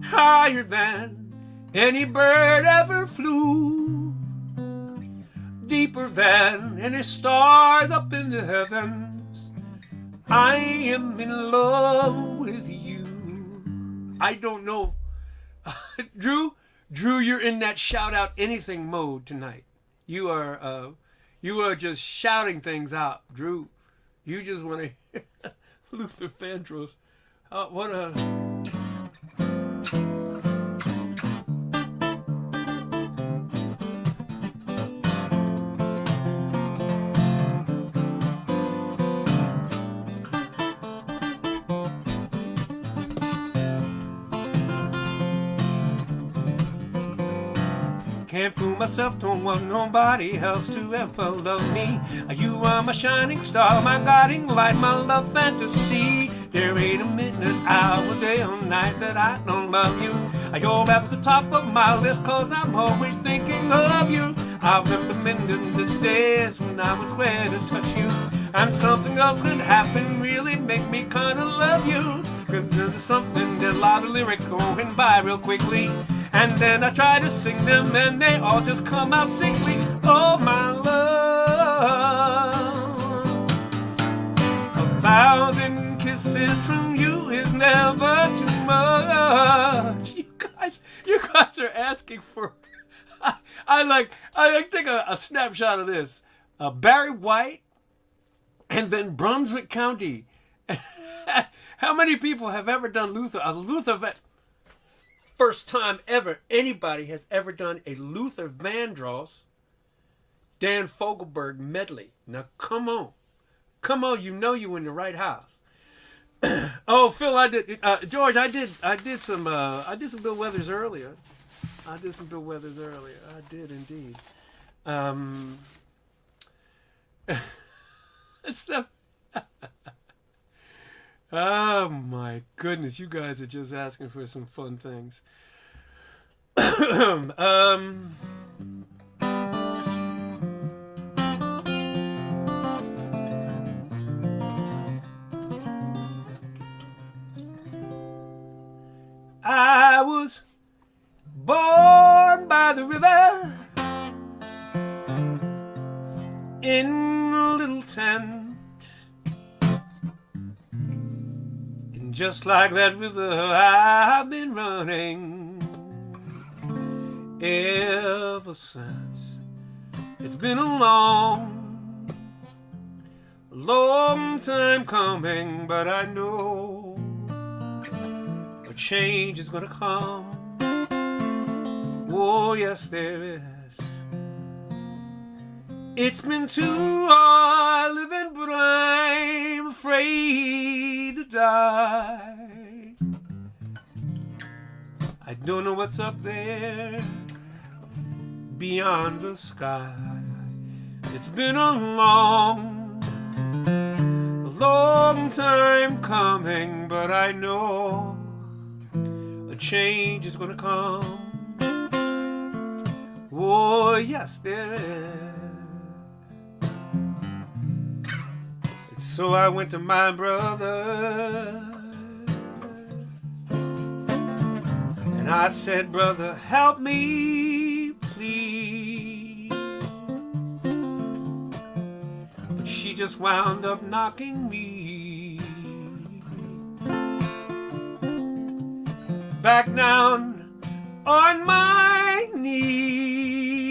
higher than any bird ever flew. deeper than any stars up in the heavens. I am in love with you. I don't know. Drew, you're in that shout out anything mode tonight. You are just shouting things out, Drew. You just want to hear Luther Vandross. What a... Can't fool myself, don't want nobody else to ever love me. You are my shining star, my guiding light, my love fantasy. There ain't a minute, hour, day or night that I don't love you. You're at the top of my list, cause I'm always thinking of you. I've recommended the days when I was ready to touch you, and something else could happen, really make me kinda love you. Cause there's something, there's a lot of lyrics going by real quickly, and then I try to sing them and they all just come out sickly. Oh my love, 1,000 kisses from you is never too much. You guys are asking for... I take a snapshot of this. Barry White and then Brunswick County. How many people have ever done Luther? A Luther... First time ever anybody has ever done a Luther Vandross Dan Fogelberg medley. Now come on, you know you in the right house. Oh, Phil, I did. George, I did some Bill Withers earlier. I did indeed. Oh my goodness, you guys are just asking for some fun things. I was born by the river in a little tent. Just like that river, I've been running ever since. It's been a long time coming, but I know a change is gonna come. Oh, yes, there is. It's been too hard living, but I'm afraid to die. I don't know what's up there beyond the sky. It's been a long time coming, but I know a change is gonna come. Oh, yes, there is. So I went to my brother and I said, brother, help me, please. But she just wound up knocking me back down on my knee.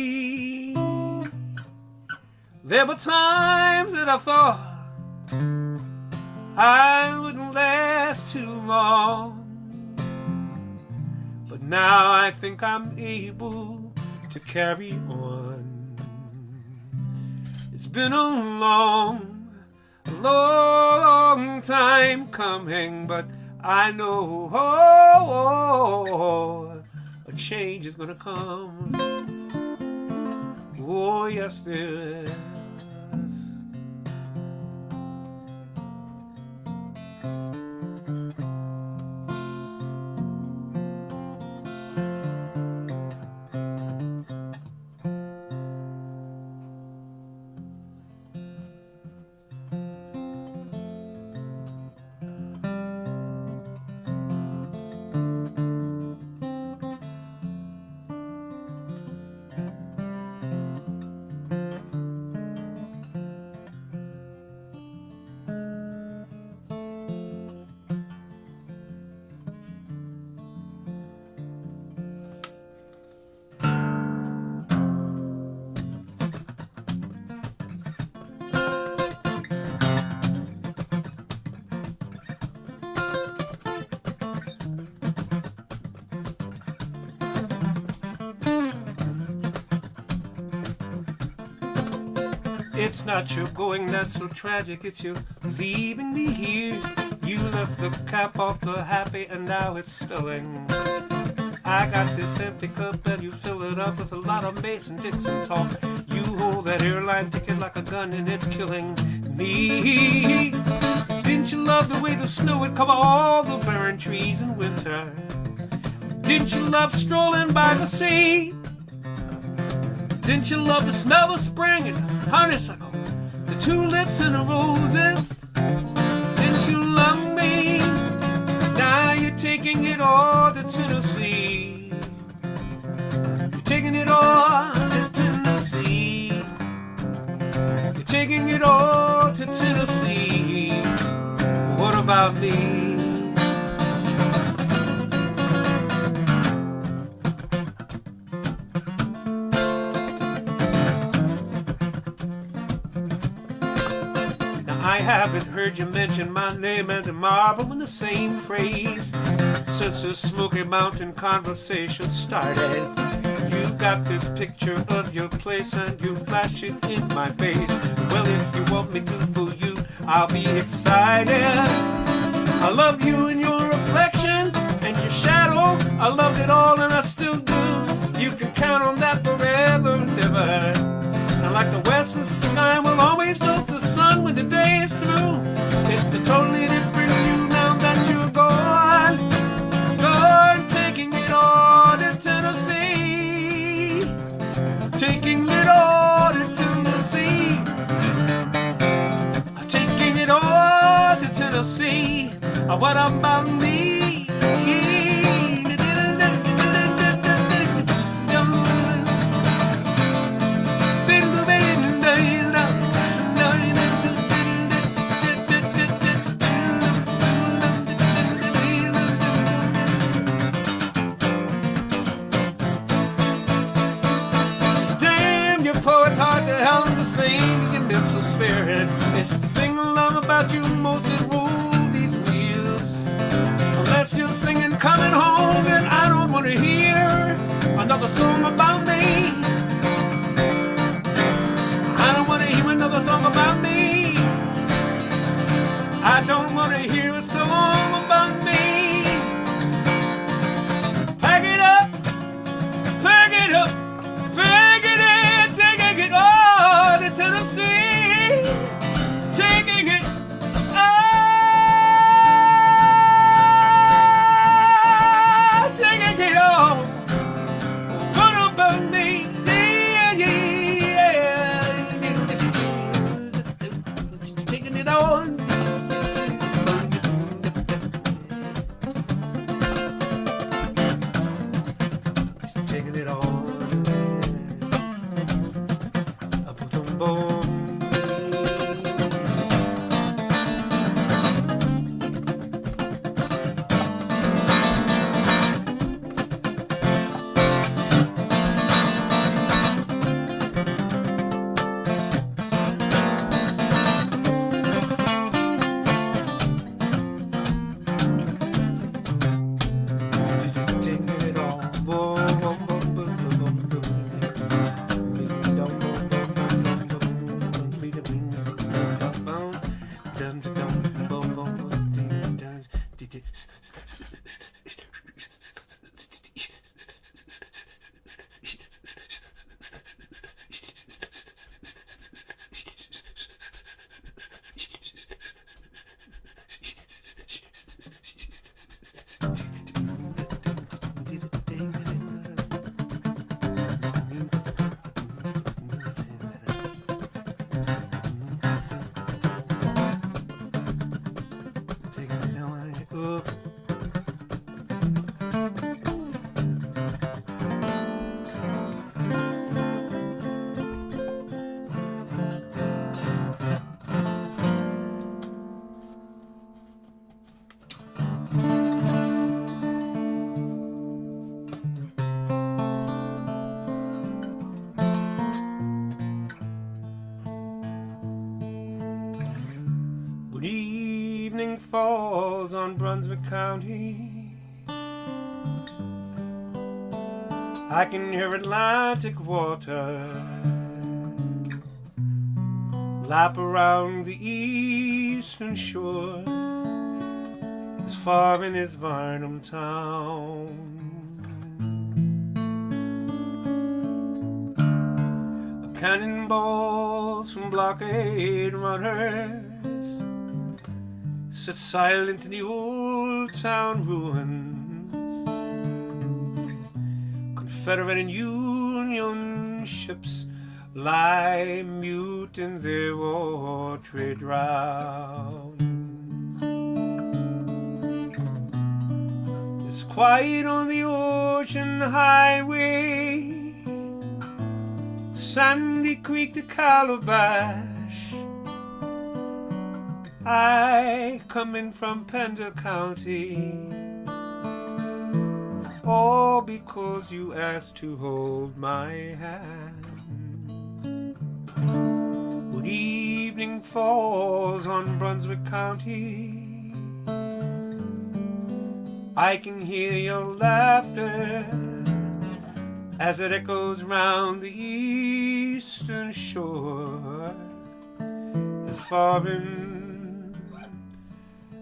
There were times that I thought I wouldn't last too long, but now I think I'm able to carry on. It's been a long time coming, but I know a change is gonna come. Oh, yes, there is. It's not your going that's so tragic, it's your leaving me here. You left the cap off the happy and now it's spilling. I got this empty cup and you fill it up with a lot of Mason-Dixon talk. You hold that airline ticket like a gun and it's killing me. Didn't you love the way the snow would cover all the barren trees in winter? Didn't you love strolling by the sea? Didn't you love the smell of spring and honeysuckle, the tulips and the roses? Didn't you love me? Now you're taking it all to Tennessee. You're taking it all to Tennessee. You're taking it all to Tennessee. What about me? I haven't heard you mention my name and the marble in the same phrase since the Smoky Mountain conversation started. You got this picture of your place and you flash it in my face. Well, if you want me to fool you, I'll be excited. I love you and your reflection and your shadow. I loved it all and I still do. You can count on that forever and ever. And like the western sky will always show the sun when the day is through. It's a totally different view now that you're gone. Gone, taking it all to Tennessee. Taking it all to Tennessee. Taking it all to Tennessee. What about me? Spirit. It's the thing I love about you most that roll these wheels. Unless you're singing coming home, and I don't want to hear another song about me. I don't want to hear another song about me. I don't want to hear a song about me. Pack it up, pack it up, pack it in, taking it all to Tennessee. Taking it, taking it all. What about me? Taking it all. Taking it all. Falls on Brunswick County. I can hear Atlantic water lap around the eastern shore, as far in as Varnum town. Cannonballs from blockade runners sit silent in the old town ruins. Confederate and Union ships lie mute in their watery drown. It's quiet on the ocean highway, Sandy Creek to Calabash. I come in from Pender County, all because you asked to hold my hand. When evening falls on Brunswick County, I can hear your laughter as it echoes round the eastern shore, as far in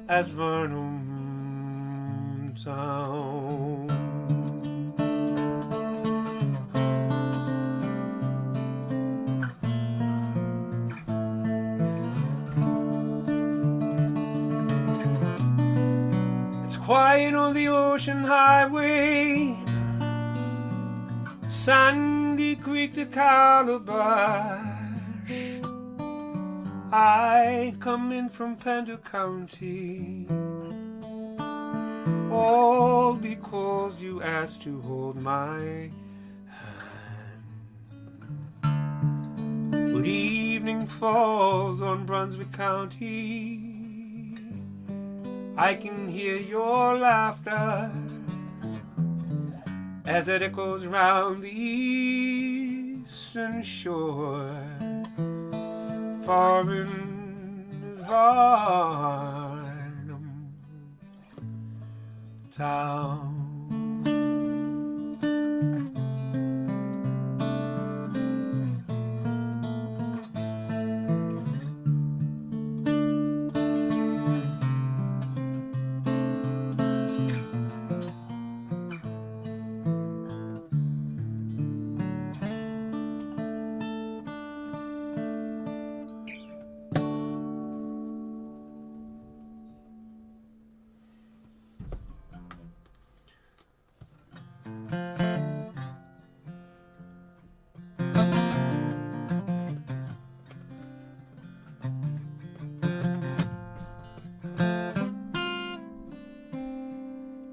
as Varnum town. It's quiet on the ocean highway, Sandy Creek to Calabash. I come in from Pender County, all because you asked to hold my hand. When evening falls on Brunswick County, I can hear your laughter as it echoes round the eastern shore, far in Varnum town.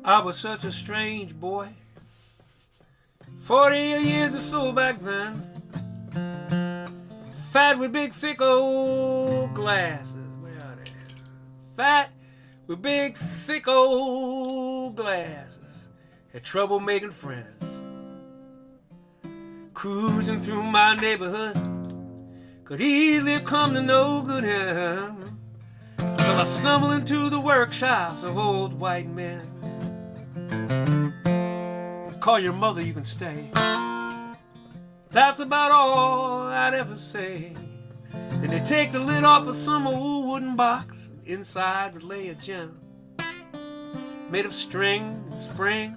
I was such a strange boy, 40 years or so back then, fat with big thick old glasses. Where are they? Fat with big thick old glasses, had trouble making friends. Cruising through my neighborhood, could easily come to no good end, till I stumbled into the workshops of old white men. Call your mother, you can stay. That's about all I'd ever say. And they take the lid off of some old wooden box, and inside would lay a gem made of string and spring,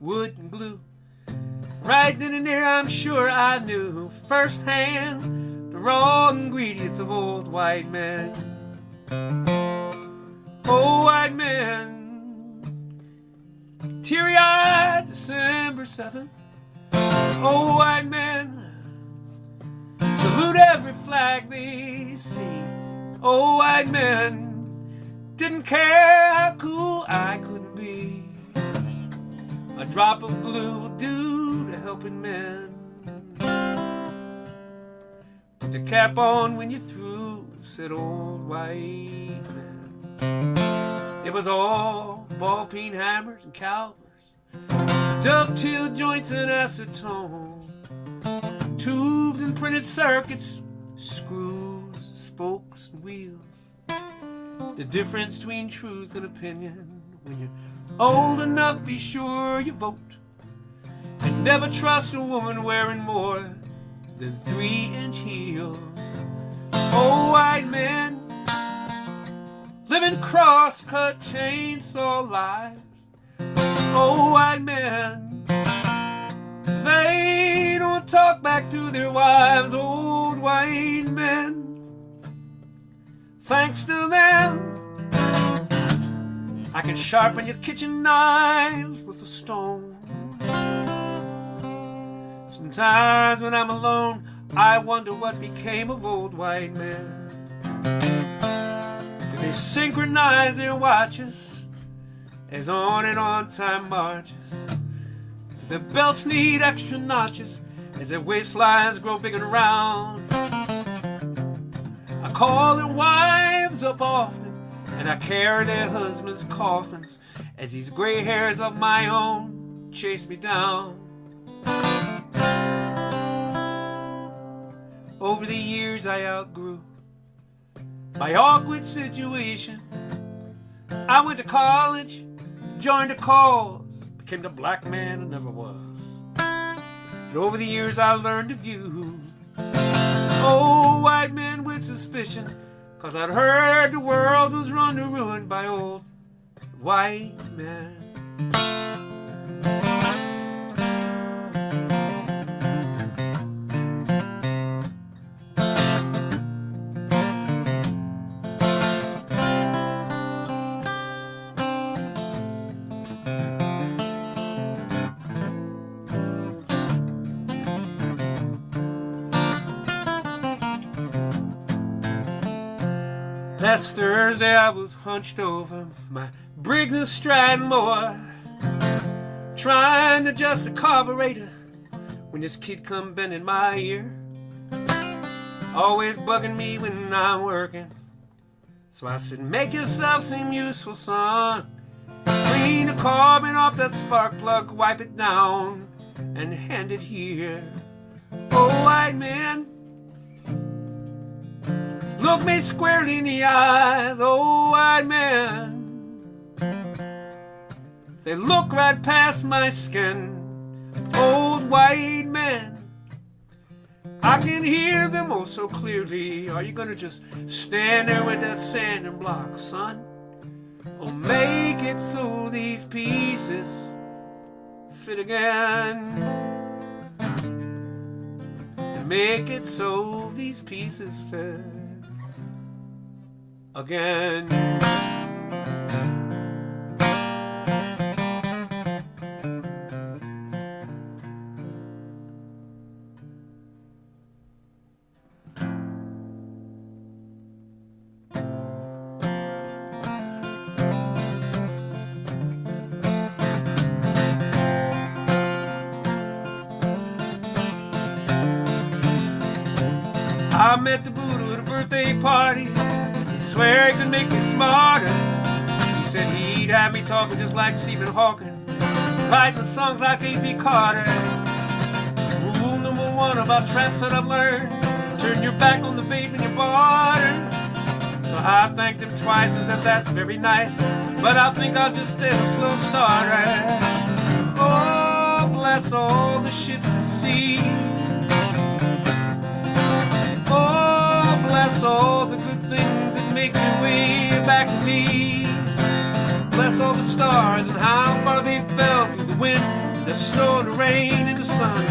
wood and glue. Right then and there, I'm sure I knew firsthand the raw ingredients of old white men. Old white men, teary-eyed December 7th. Old white men salute every flag they see. Old white men didn't care how cool I could be. A drop of glue will do to helping men. Put the cap on when you're through, said old white men. It was all ball-peen hammers and calipers, dovetail joints and acetone, tubes and printed circuits, screws, spokes and wheels. The difference between truth and opinion. When you're old enough, be sure you vote, and never trust a woman wearing more than 3-inch heels. old white men living cross-cut chainsaw lives. Old white men, they don't talk back to their wives. Old white men, thanks to them, I can sharpen your kitchen knives with a stone. Sometimes when I'm alone, I wonder what became of old white men. Do they synchronize their watches as on and on time marches? Do their belts need extra notches as their waistlines grow big and round? I call their wives up often, and I carry their husbands' coffins as these gray hairs of my own chase me down. Over the years I outgrew my awkward situation. I went to college, joined a cause, became the black man I never was. And over the years I learned to view old white men with suspicion, 'cause I'd heard the world was run to ruin by old white men. Last Thursday I was hunched over my Briggs and Stratton mower, trying to adjust the carburetor when this kid come bending my ear, always bugging me when I'm working. So I said, make yourself seem useful, son. Clean the carbon off that spark plug, wipe it down, and hand it here. Oh, white man, look me squarely in the eyes. Oh, white man, they look right past my skin. Old white man, I can hear them oh so clearly. Are you gonna just stand there with that sanding block, son? Or make it so these pieces fit again? And make it so these pieces fit again. I met the Buddha at a birthday party. He swear he could make me smarter. He said he'd have me talking just like Stephen Hawking, writing songs like A.B. Carter. Rule number one about trance that I've learned: turn your back on the babe and your barter. So I thanked him twice and said that's very nice, but I think I'll just stay a slow starter. Oh, bless all the ships at sea. Oh, bless all the good things that make their way back to me. Bless all the stars and how far they fell through the wind, the snow and the rain and the sun.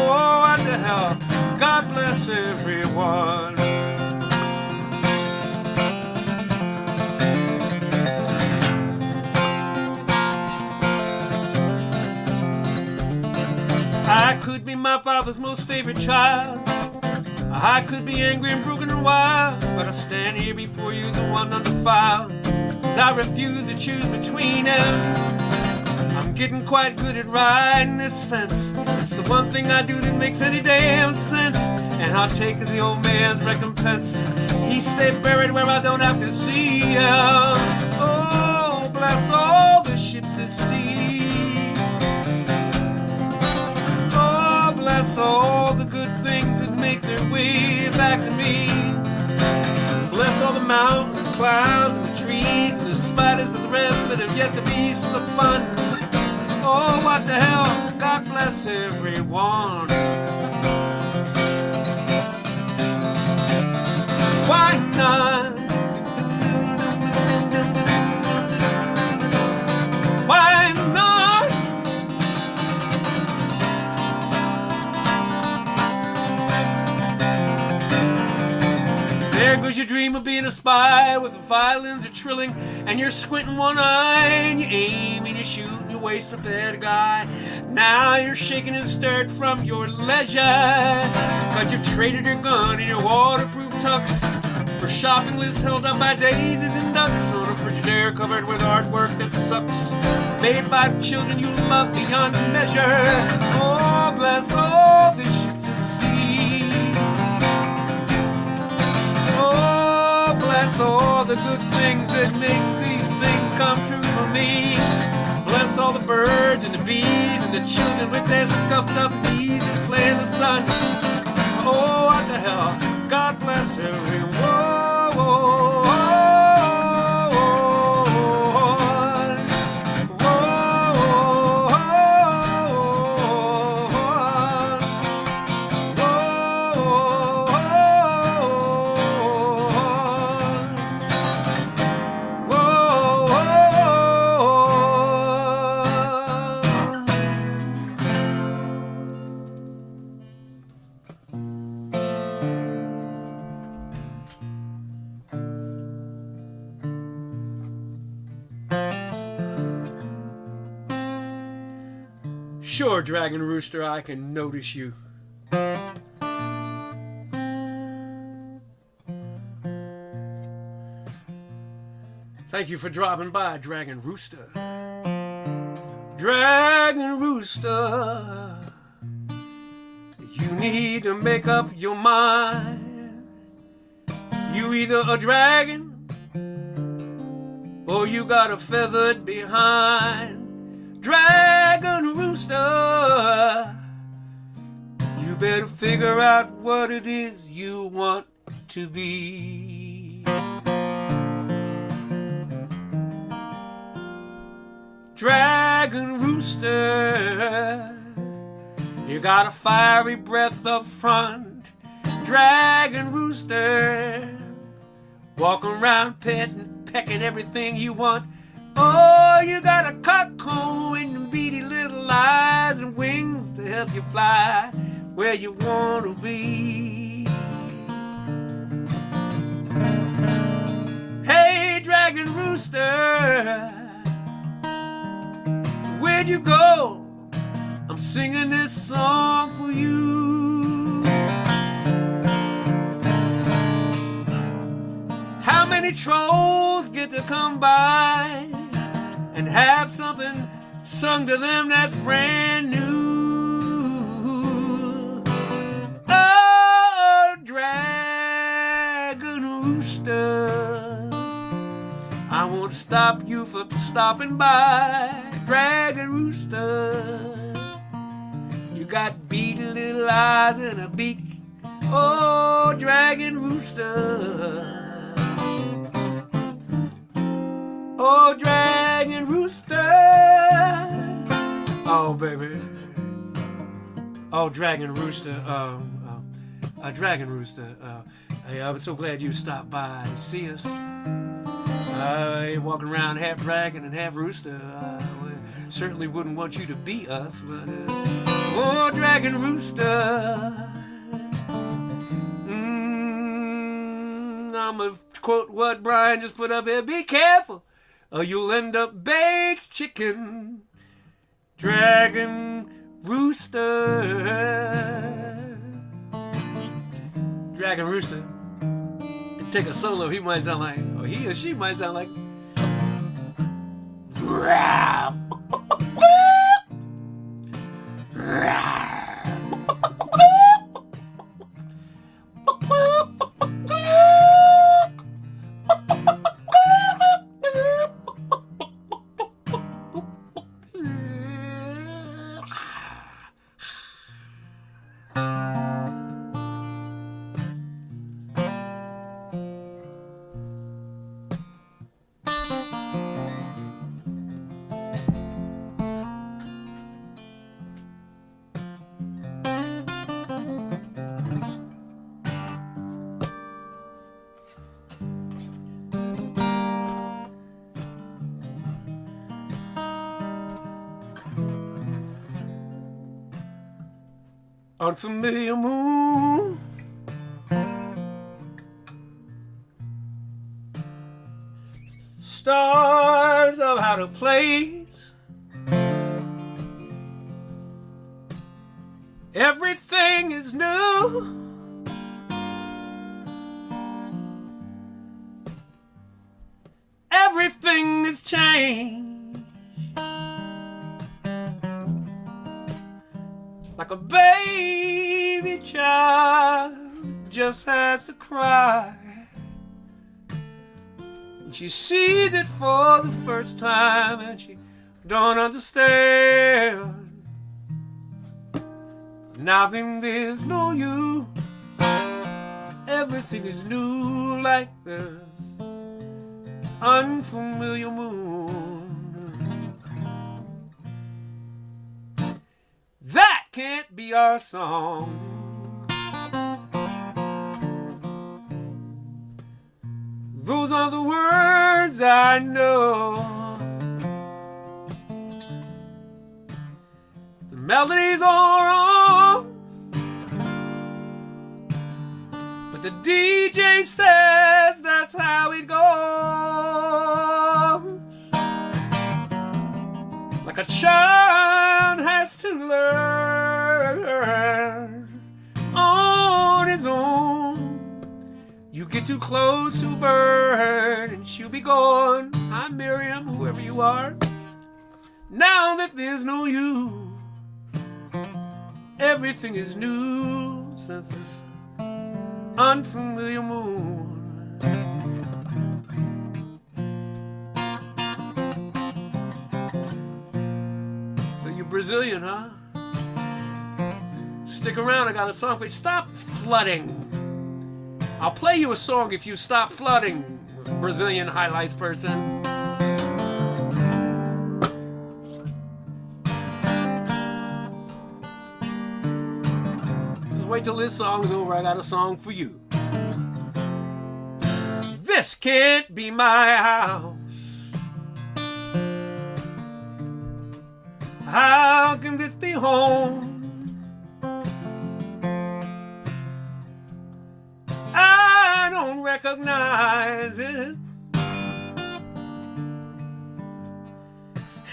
Oh, what the hell, God bless everyone. I could be my father's most favorite child. I could be angry and broken and wild, but I stand here before you, the one undefiled. I refuse to choose between them. I'm getting quite good at riding this fence. It's the one thing I do that makes any damn sense, and I'll take as the old man's recompense. He stayed buried where I don't have to see him. Oh, bless all the ships at sea. Oh, bless all the good things that make their way back to me. Bless all the mountains and clouds and the trees and the spiders and the rest that have yet to be so fun. Oh, what the hell, God bless everyone. not? Why not? There goes your dream of being a spy with the violins are trilling and you're squinting one eye and you aim and you shoot and you waste a better guy. Now you're shaking and stirred from your leisure, cause you've traded your gun and your waterproof tux for shopping lists held up by daisies and ducks on a Frigidaire covered with artwork that sucks, made by children you love beyond measure. Oh, bless all the ships at sea. Oh, bless all the good things that make these things come true for me. Bless all the birds and the bees and the children with their scuffed up knees and play in the sun. Oh, what the hell? God bless everyone. Whoa, sure, Dragon Rooster, I can notice you. Thank you for dropping by, Dragon Rooster. Dragon Rooster, you need to make up your mind. You either a dragon or you got a feathered behind. Dragon Rooster, you better figure out what it is you want to be. Dragon Rooster, you got a fiery breath up front. Dragon Rooster, walking around pecking everything you want. Oh, you got a cockcomb and beady little eyes and wings to help you fly where you want to be. Hey, Dragon Rooster, where'd you go? I'm singing this song for you. How many trolls get to come by and have something sung to them that's brand new? Oh, Dragon Rooster, I won't stop you from stopping by. Dragon Rooster, you got beady little eyes and a beak. Oh, Dragon Rooster, oh, Dragon Rooster. Oh, baby. Oh, Dragon Rooster. Dragon Rooster. I'm so glad you stopped by to see us. You're walking around half dragon and half rooster. We certainly wouldn't want you to be us, but oh, Dragon Rooster. I'm gonna quote what Brian just put up here. Be careful, or you'll end up baked chicken. Dragon Rooster. Dragon Rooster. Take a solo, he might sound like, or he or she might sound like. unfamiliar moon. Stars of out of place. Everything is new. Everything has changed. Like a baby child just has to cry. And she sees it for the first time and she don't understand. Now then there's no you. Everything is new like this unfamiliar moon. That can't be our song. Those are the words I know. The melodies are on, but the DJ says that's how it goes. Like a child has to learn on his own. You get too close to a bird and she'll be gone. I'm Miriam, whoever you are. Now that there's no you, everything is new since this unfamiliar moon. So you're Brazilian, huh? Stick around, I got a song for you. Stop flooding. I'll play you a song if you stop flooding, Brazilian highlights person. Just wait till this song's over, I got a song for you. This can't be my house. How can this be home? I don't recognize it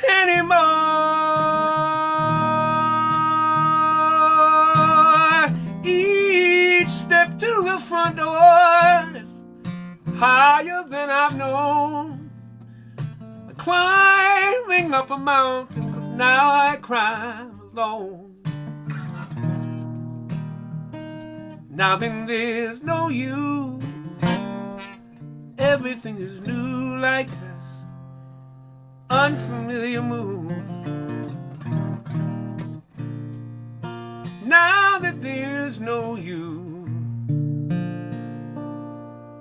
anymore. Each step to the front door is higher than I've known. Climbing up a mountain, 'cause now I climb alone. Now then there's no you. Everything is new like this unfamiliar moon. Now that there's no you,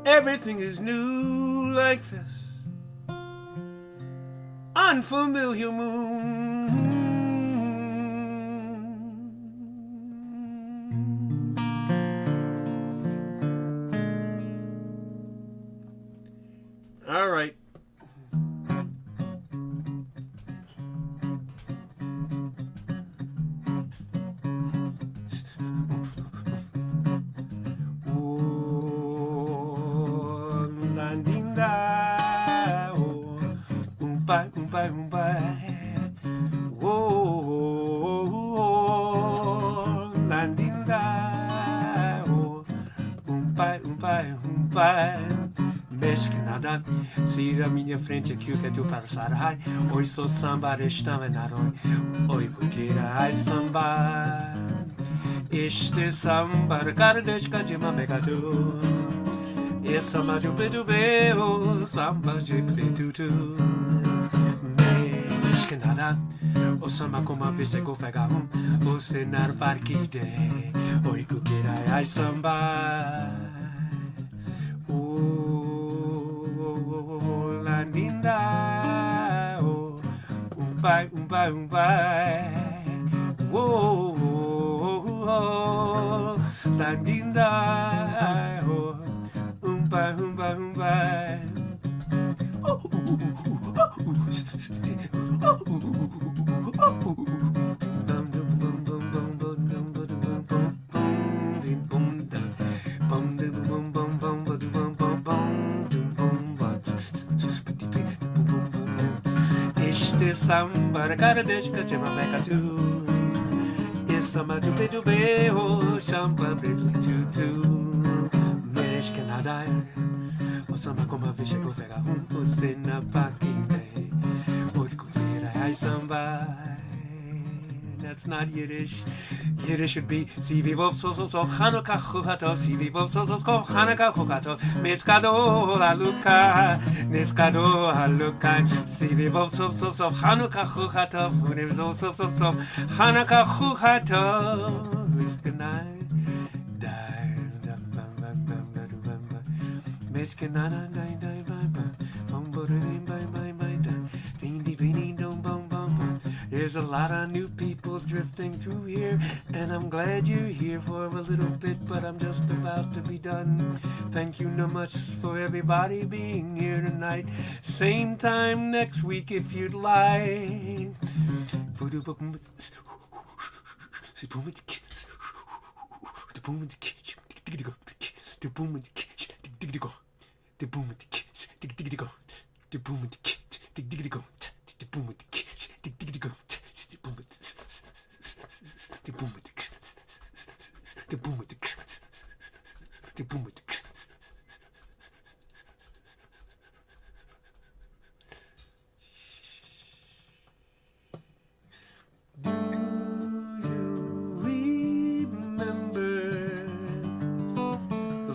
everything is new like this unfamiliar moon. All right. Oh, landinda, oh, umpai, umpai, umpai. Oh, landinda, oh, umpai, umpai, umpai. Mexe que nada, siga à minha frente aqui o que é teu passar. Ai, oi sou samba, estava na roi. Oi coqueira, ai samba. Este samba, cara desca de mamegado. E samba de preto beo, samba de preto tu. Mexe que nada, o samba como a vez é gofega o cenário parquide. Oi coqueira, ai samba. Landinda, oh, umpai, umpai, umpai. Whoa, oh, landinda, oh, umpai, umpai, umpai. is somebody got a dish, cut you back a two. Is somebody to be, oh, somebody to. Mesh can I die? Or some come a fish go fega humpus in a packing day. Would go I somebody. That's not Yiddish. Yiddish should be si vivo so Hanukkah chukato, si vivo so Hanukkah chukato, Miskado haluka, Niskado haluka, si vivo so Hanukkah chukato, Univo so Hanukkah chukato, is denied. Miskanana die There's a lot of new people drifting through here, and I'm glad you're here for a little bit, but I'm just about to be done. Thank you so much for everybody being here tonight. Same time next week if you'd like.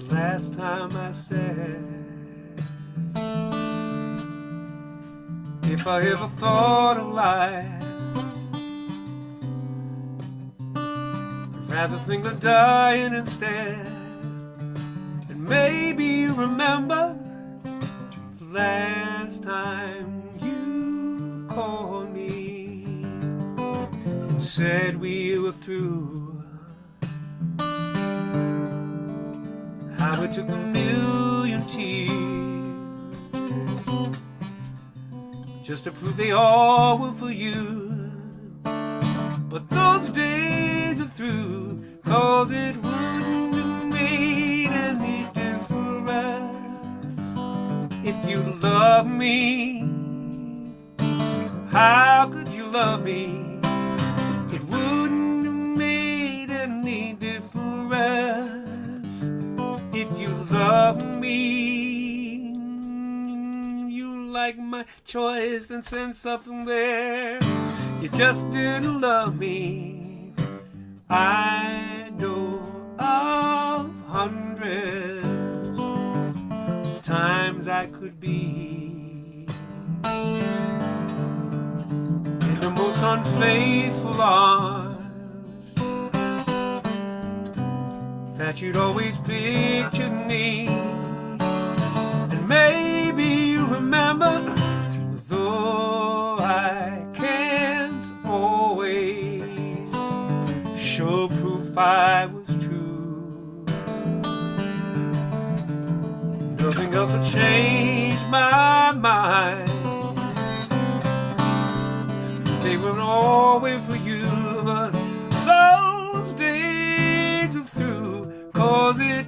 Last time I said, if I ever thought of life, I'd rather think of dying instead. And maybe you remember the last time you called me and said we were through. How it took a million tears just to prove they all were for you. But those days are through, 'cause it wouldn't have made any difference if you loved me. How could you love me? It wouldn't have made any difference if you love me. You like my choice and sense of there. You just didn't love me. I know of hundreds of times I could be in the most unfaithful arms that you'd always pictured me. And maybe you remember, though I can't always show proof I was true, nothing else will change my mind. They were always for you, but those days are through, 'cause it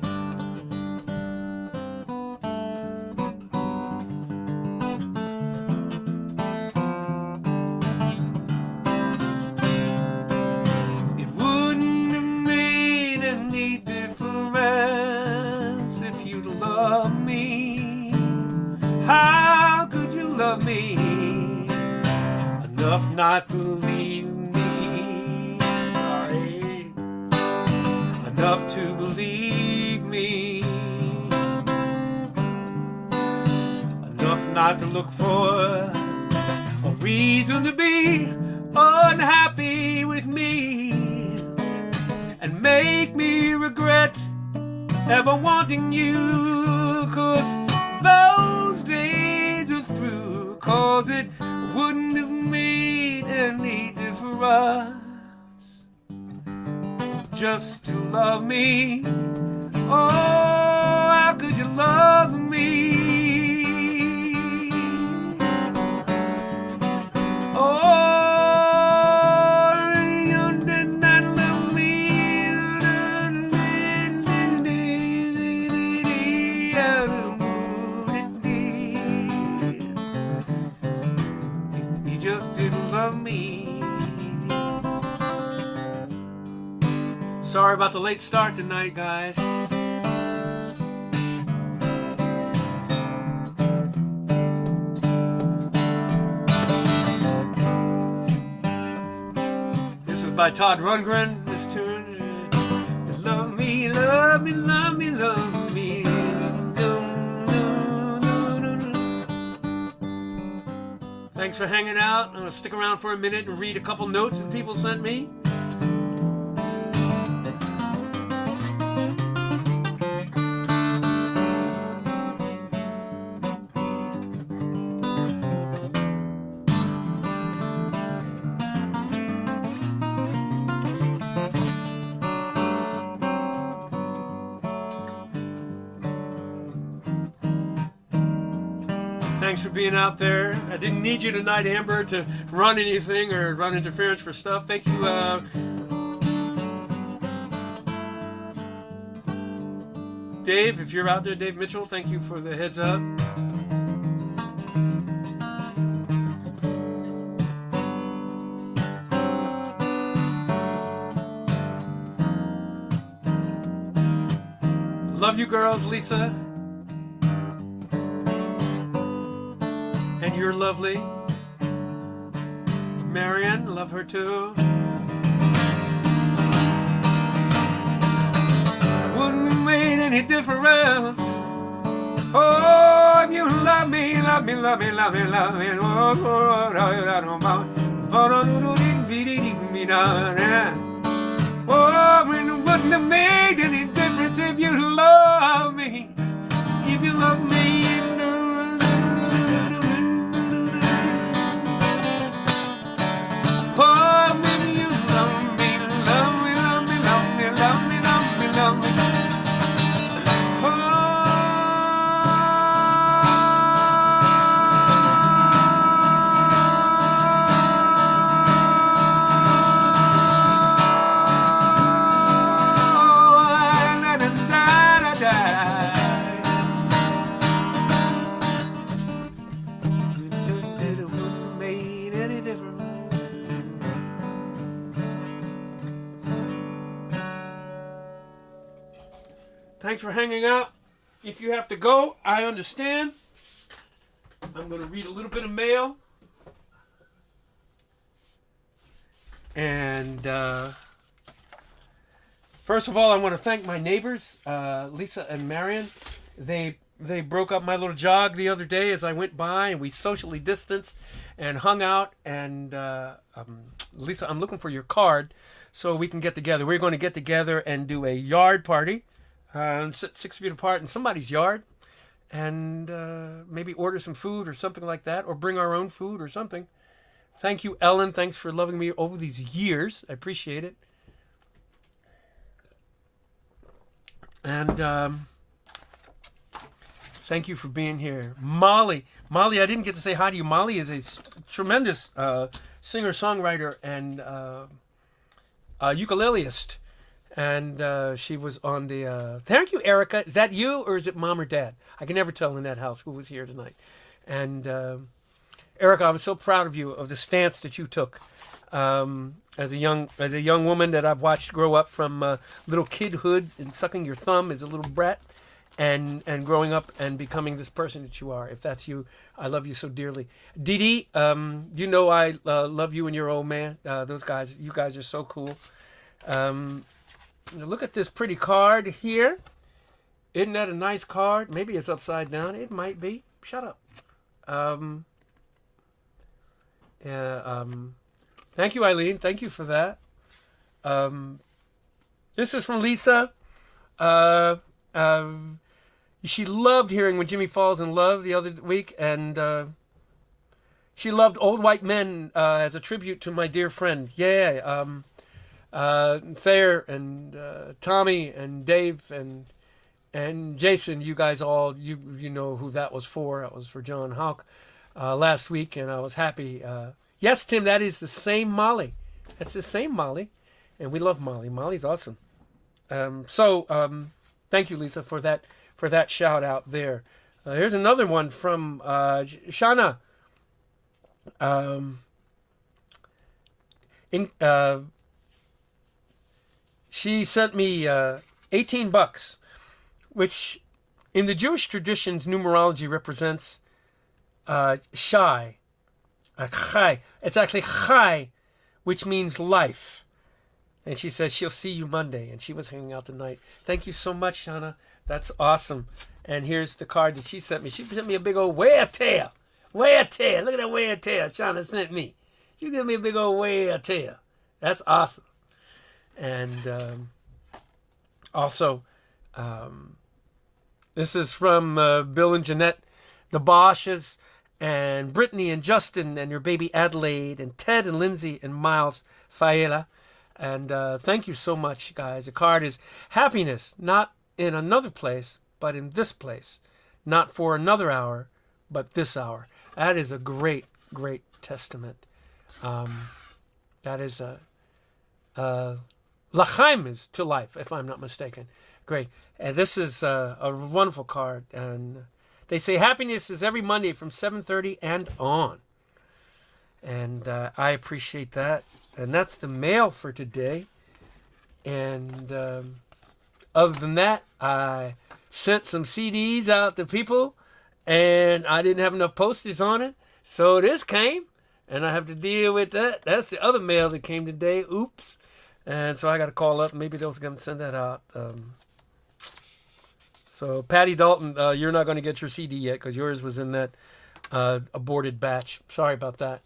wouldn't have made any difference if you'd love me. How could you love me enough not to leave me? Sorry. Enough to believe me, enough not to look for a reason to be unhappy with me, and make me regret ever wanting you. 'Cause those days are through, 'cause it wouldn't have made any difference just to love me. Oh, how could you love me? Oh, you did not love me. You just did. Sorry about the late start tonight, guys. This is by Todd Rundgren, this tune. Love me, love me, love me, love me. Thanks for hanging out. I'm going to stick around for a minute and read a couple notes that people sent me. Thanks for being out there. I didn't need you tonight, Amber, to run anything or run interference for stuff. Thank you. Dave, if you're out there, Dave Mitchell, thank you for the heads up. Love you girls, Lisa. And you're lovely. Marion, love her too. Wouldn't have made any difference. Oh, if you love me, love me, love me, love me, love me. Oh, it wouldn't have made any difference if you love me. If you love me, oh, maybe you love me, love me, love me, love me, love me, love me, love me. Oh, it wouldn't have made any difference. Thanks for hanging out. If you have to go, I understand. I'm going to read a little bit of mail. And first of all, I want to thank my neighbors, Lisa and Marion. They broke up my little jog the other day as I went by, and we socially distanced and hung out. And Lisa, I'm looking for your card so we can get together. We're going to get together and do a yard party. Sit 6 feet apart in somebody's yard and maybe order some food or something like that, or bring our own food or something. Thank you, Ellen. Thanks for loving me over these years. I appreciate it. And thank you for being here. Molly, I didn't get to say hi to you. Molly is a tremendous singer-songwriter and ukuleleist. And she was on the... thank you, Erica. Is that you or is it Mom or Dad? I can never tell in that house who was here tonight. And Erica, I was so proud of you, of the stance that you took as a young woman that I've watched grow up from little kidhood and sucking your thumb as a little brat, and growing up and becoming this person that you are. If that's you, I love you so dearly. Dee Dee, you know I love you and your old man. Those guys, you guys are so cool. Look at this pretty card here. Isn't that a nice card? Maybe it's upside down. It might be. Shut up. Thank you, Eileen. Thank you for that. This is from Lisa. She loved hearing When Jimmy Falls in Love the other week, and she loved Old White Men as a tribute to my dear friend. Yeah. Thayer and Tommy and Dave and Jason, you guys all, you know who that was for. That was for John Houck last week, and I was happy. Yes, Tim, that is the same Molly. That's the same Molly, and we love Molly. Molly's awesome. Thank you, Lisa, for that shout out there. Here's another one from Shauna. she sent me $18, which in the Jewish traditions, numerology represents shai. Chai. It's actually chai, which means life. And she says she'll see you Monday, and she was hanging out tonight. Thank you so much, Shauna. That's awesome. And here's the card that she sent me. She sent me a big old whale tail. Whale tail. Look at that whale tail Shauna sent me. She gave me a big old whale tail. That's awesome. And also, this is from Bill and Jeanette, the Bosches, and Brittany and Justin, and your baby Adelaide, and Ted and Lindsay and Miles Faela. And thank you so much, guys. The card is happiness, not in another place, but in this place. Not for another hour, but this hour. That is a great, great testament. That is L'chaim is to life, if I'm not mistaken. Great. And this is a wonderful card. And they say happiness is every Monday from 7:30 and on. And I appreciate that. And that's the mail for today. And other than that, I sent some CDs out to people, and I didn't have enough postage on it. So this came, and I have to deal with that. That's the other mail that came today. Oops. And so I got to call up. Maybe they're going to send that out. So Patty Dalton, you're not going to get your CD yet because yours was in that aborted batch. Sorry about that.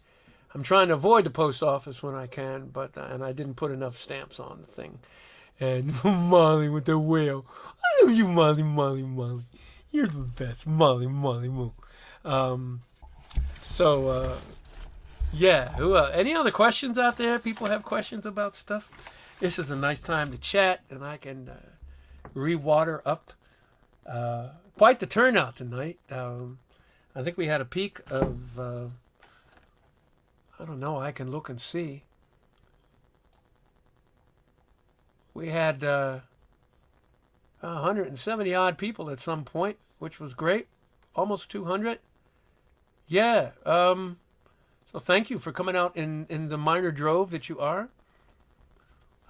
I'm trying to avoid the post office when I can, but and I didn't put enough stamps on the thing. And Molly with the whale. I love you, Molly, Molly, Molly. You're the best, Molly, Molly, Moo. Yeah. Any other questions out there? People have questions about stuff? This is a nice time to chat, and I can re-water up. Quite the turnout tonight. I think we had a peak of... I don't know. I can look and see. We had 170 odd people at some point, which was great. Almost 200. Yeah. So thank you for coming out in the minor drove that you are.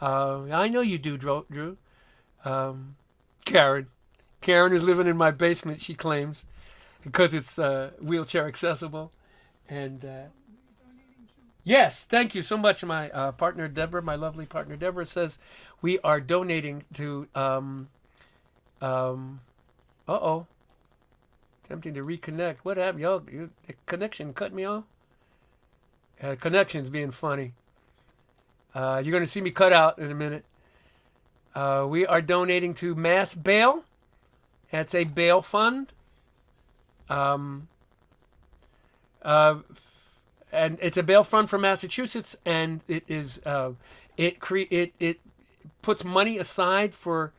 I know you do, Drew. Karen is living in my basement, she claims, because it's wheelchair accessible. And yes, thank you so much. My partner Deborah, my lovely partner Deborah, says we are donating to attempting to reconnect. What happened, y'all? The connection cut me off. Connection's being funny. You're going to see me cut out in a minute. We are donating to Mass Bail. That's a bail fund. And it's a bail fund for Massachusetts, and it is it puts money aside for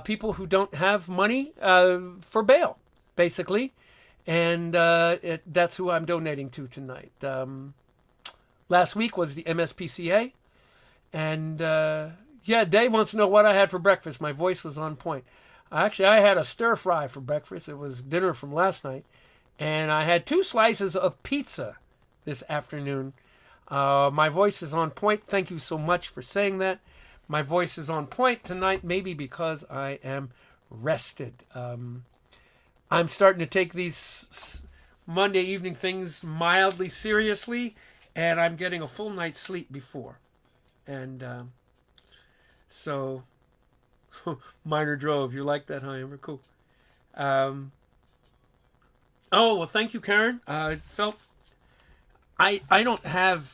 people who don't have money for bail, basically, and that's who I'm donating to tonight. Last week was the MSPCA, and Dave wants to know what I had for breakfast. My voice was on point. Actually, I had a stir fry for breakfast. It was dinner from last night, and I had 2 slices of pizza this afternoon. My voice is on point. Thank you so much for saying that. My voice is on point tonight, maybe because I am rested. I'm starting to take these Monday evening things mildly seriously, and I'm getting a full night's sleep before. And so, minor drove. You like that, huh, Amber? Cool. Well, thank you, Karen. I don't have,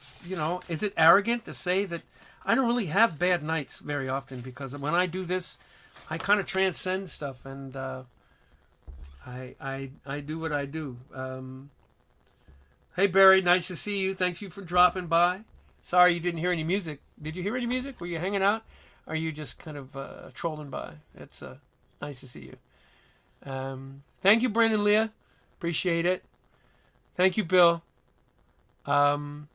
is it arrogant to say that I don't really have bad nights very often, because when I do this, I kind of transcend stuff, and I do what I do. Hey, Barry, nice to see you. Thank you for dropping by. Sorry you didn't hear any music. Did you hear any music? Were you hanging out? Or are you just kind of trolling by? It's nice to see you. Thank you, Brandon Leah. Appreciate it. Thank you, Bill. Summer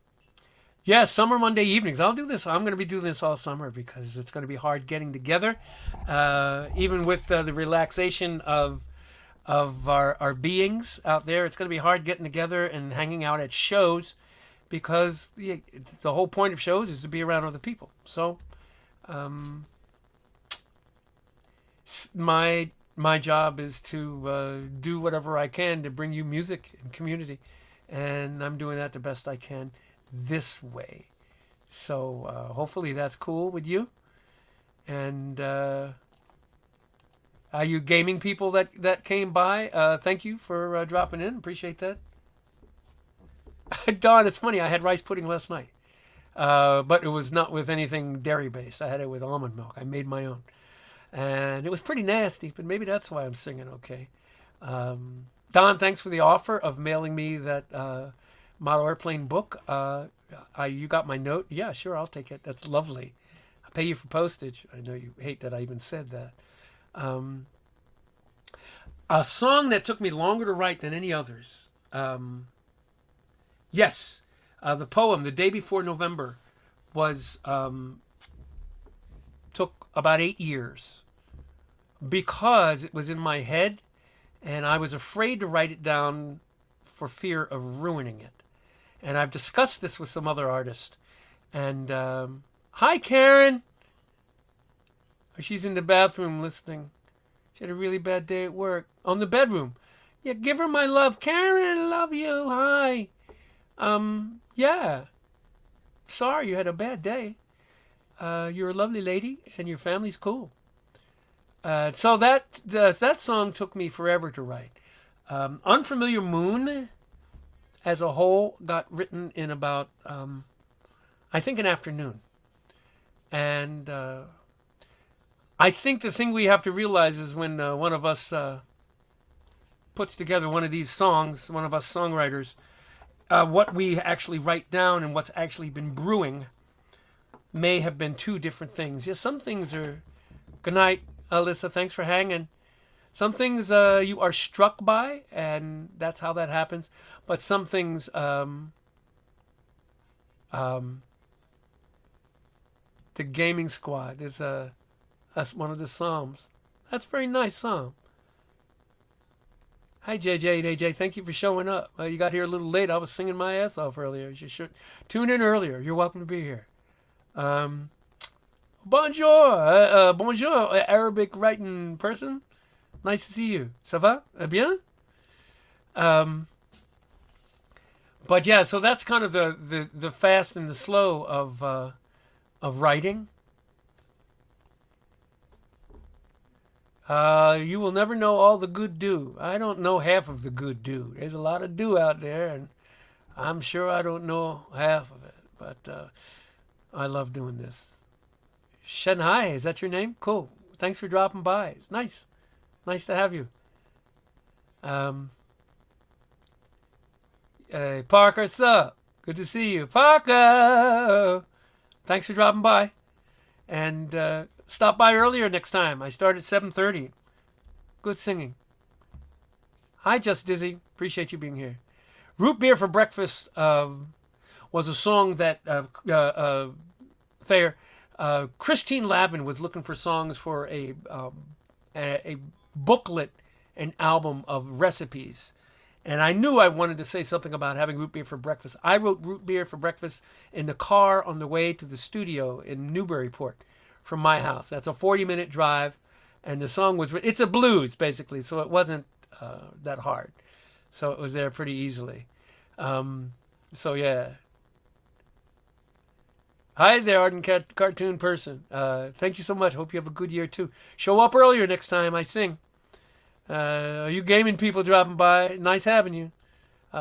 Monday evenings. I'll do this. I'm going to be doing this all summer because it's going to be hard getting together. Even with the relaxation of our beings out there, it's going to be hard getting together and hanging out at shows, because the whole point of shows is to be around other people. So, My job is to do whatever I can to bring you music and community, and I'm doing that the best I can this way. So hopefully that's cool with you. And you gaming people that came by, thank you for dropping in. Appreciate that. Don, it's funny. I had rice pudding last night, but it was not with anything dairy based. I had it with almond milk. I made my own, and it was pretty nasty. But maybe that's why I'm singing okay. Don, thanks for the offer of mailing me that model airplane book. You got my note? Yeah, sure, I'll take it. That's lovely. I'll pay you for postage. I know you hate that I even said that. A song that took me longer to write than any others. Yes, the poem, The Day Before November, took about 8 years because it was in my head and I was afraid to write it down for fear of ruining it. And I've discussed this with some other artists. And, hi, Karen. She's in the bathroom listening. She had a really bad day at work. On the bedroom. Yeah, give her my love. Karen, I love you. Hi. Yeah. Sorry you had a bad day. You're a lovely lady and your family's cool. So that song took me forever to write. Unfamiliar Moon as a whole got written in about, I think, an afternoon. And I think the thing we have to realize is when one of us puts together one of these songs, one of us songwriters, what we actually write down and what's actually been brewing may have been two different things. Yes, some things are... Good night, Alyssa. Thanks for hanging. Some things you are struck by, and that's how that happens. But some things... the Gaming Squad is that's one of the psalms. That's a very nice psalm. Hi, JJ and AJ. Thank you for showing up. You got here a little late. I was singing my ass off earlier. You should tune in earlier. You're welcome to be here. Bonjour. Bonjour, Arabic writing person. Nice to see you. Ça va? Bien? But yeah, so that's kind of the fast and the slow of writing. You will never know all the good do. I don't know half of the good do. There's a lot of do out there, and I'm sure I don't know half of it. But I love doing this. Shanghai, is that your name? Cool. Thanks for dropping by. It's nice. Nice to have you. Hey, Parker, what's up? Good to see you. Parker! Thanks for dropping by. And stop by earlier next time. I start at 7:30. Good singing. Hi, Just Dizzy. Appreciate you being here. Root Beer for Breakfast was a song that Christine Lavin was looking for songs for a booklet, an album of recipes. And I knew I wanted to say something about having root beer for breakfast. I wrote root beer for breakfast in the car on the way to the studio in Newburyport from my house. That's a 40-minute drive. And the song was, it's a blues, basically, so it wasn't that hard. So it was there pretty easily. So, yeah. Hi there, Ardent Cartoon Person. Thank you so much. Hope you have a good year, too. Show up earlier next time I sing. You gaming people dropping by, nice having you.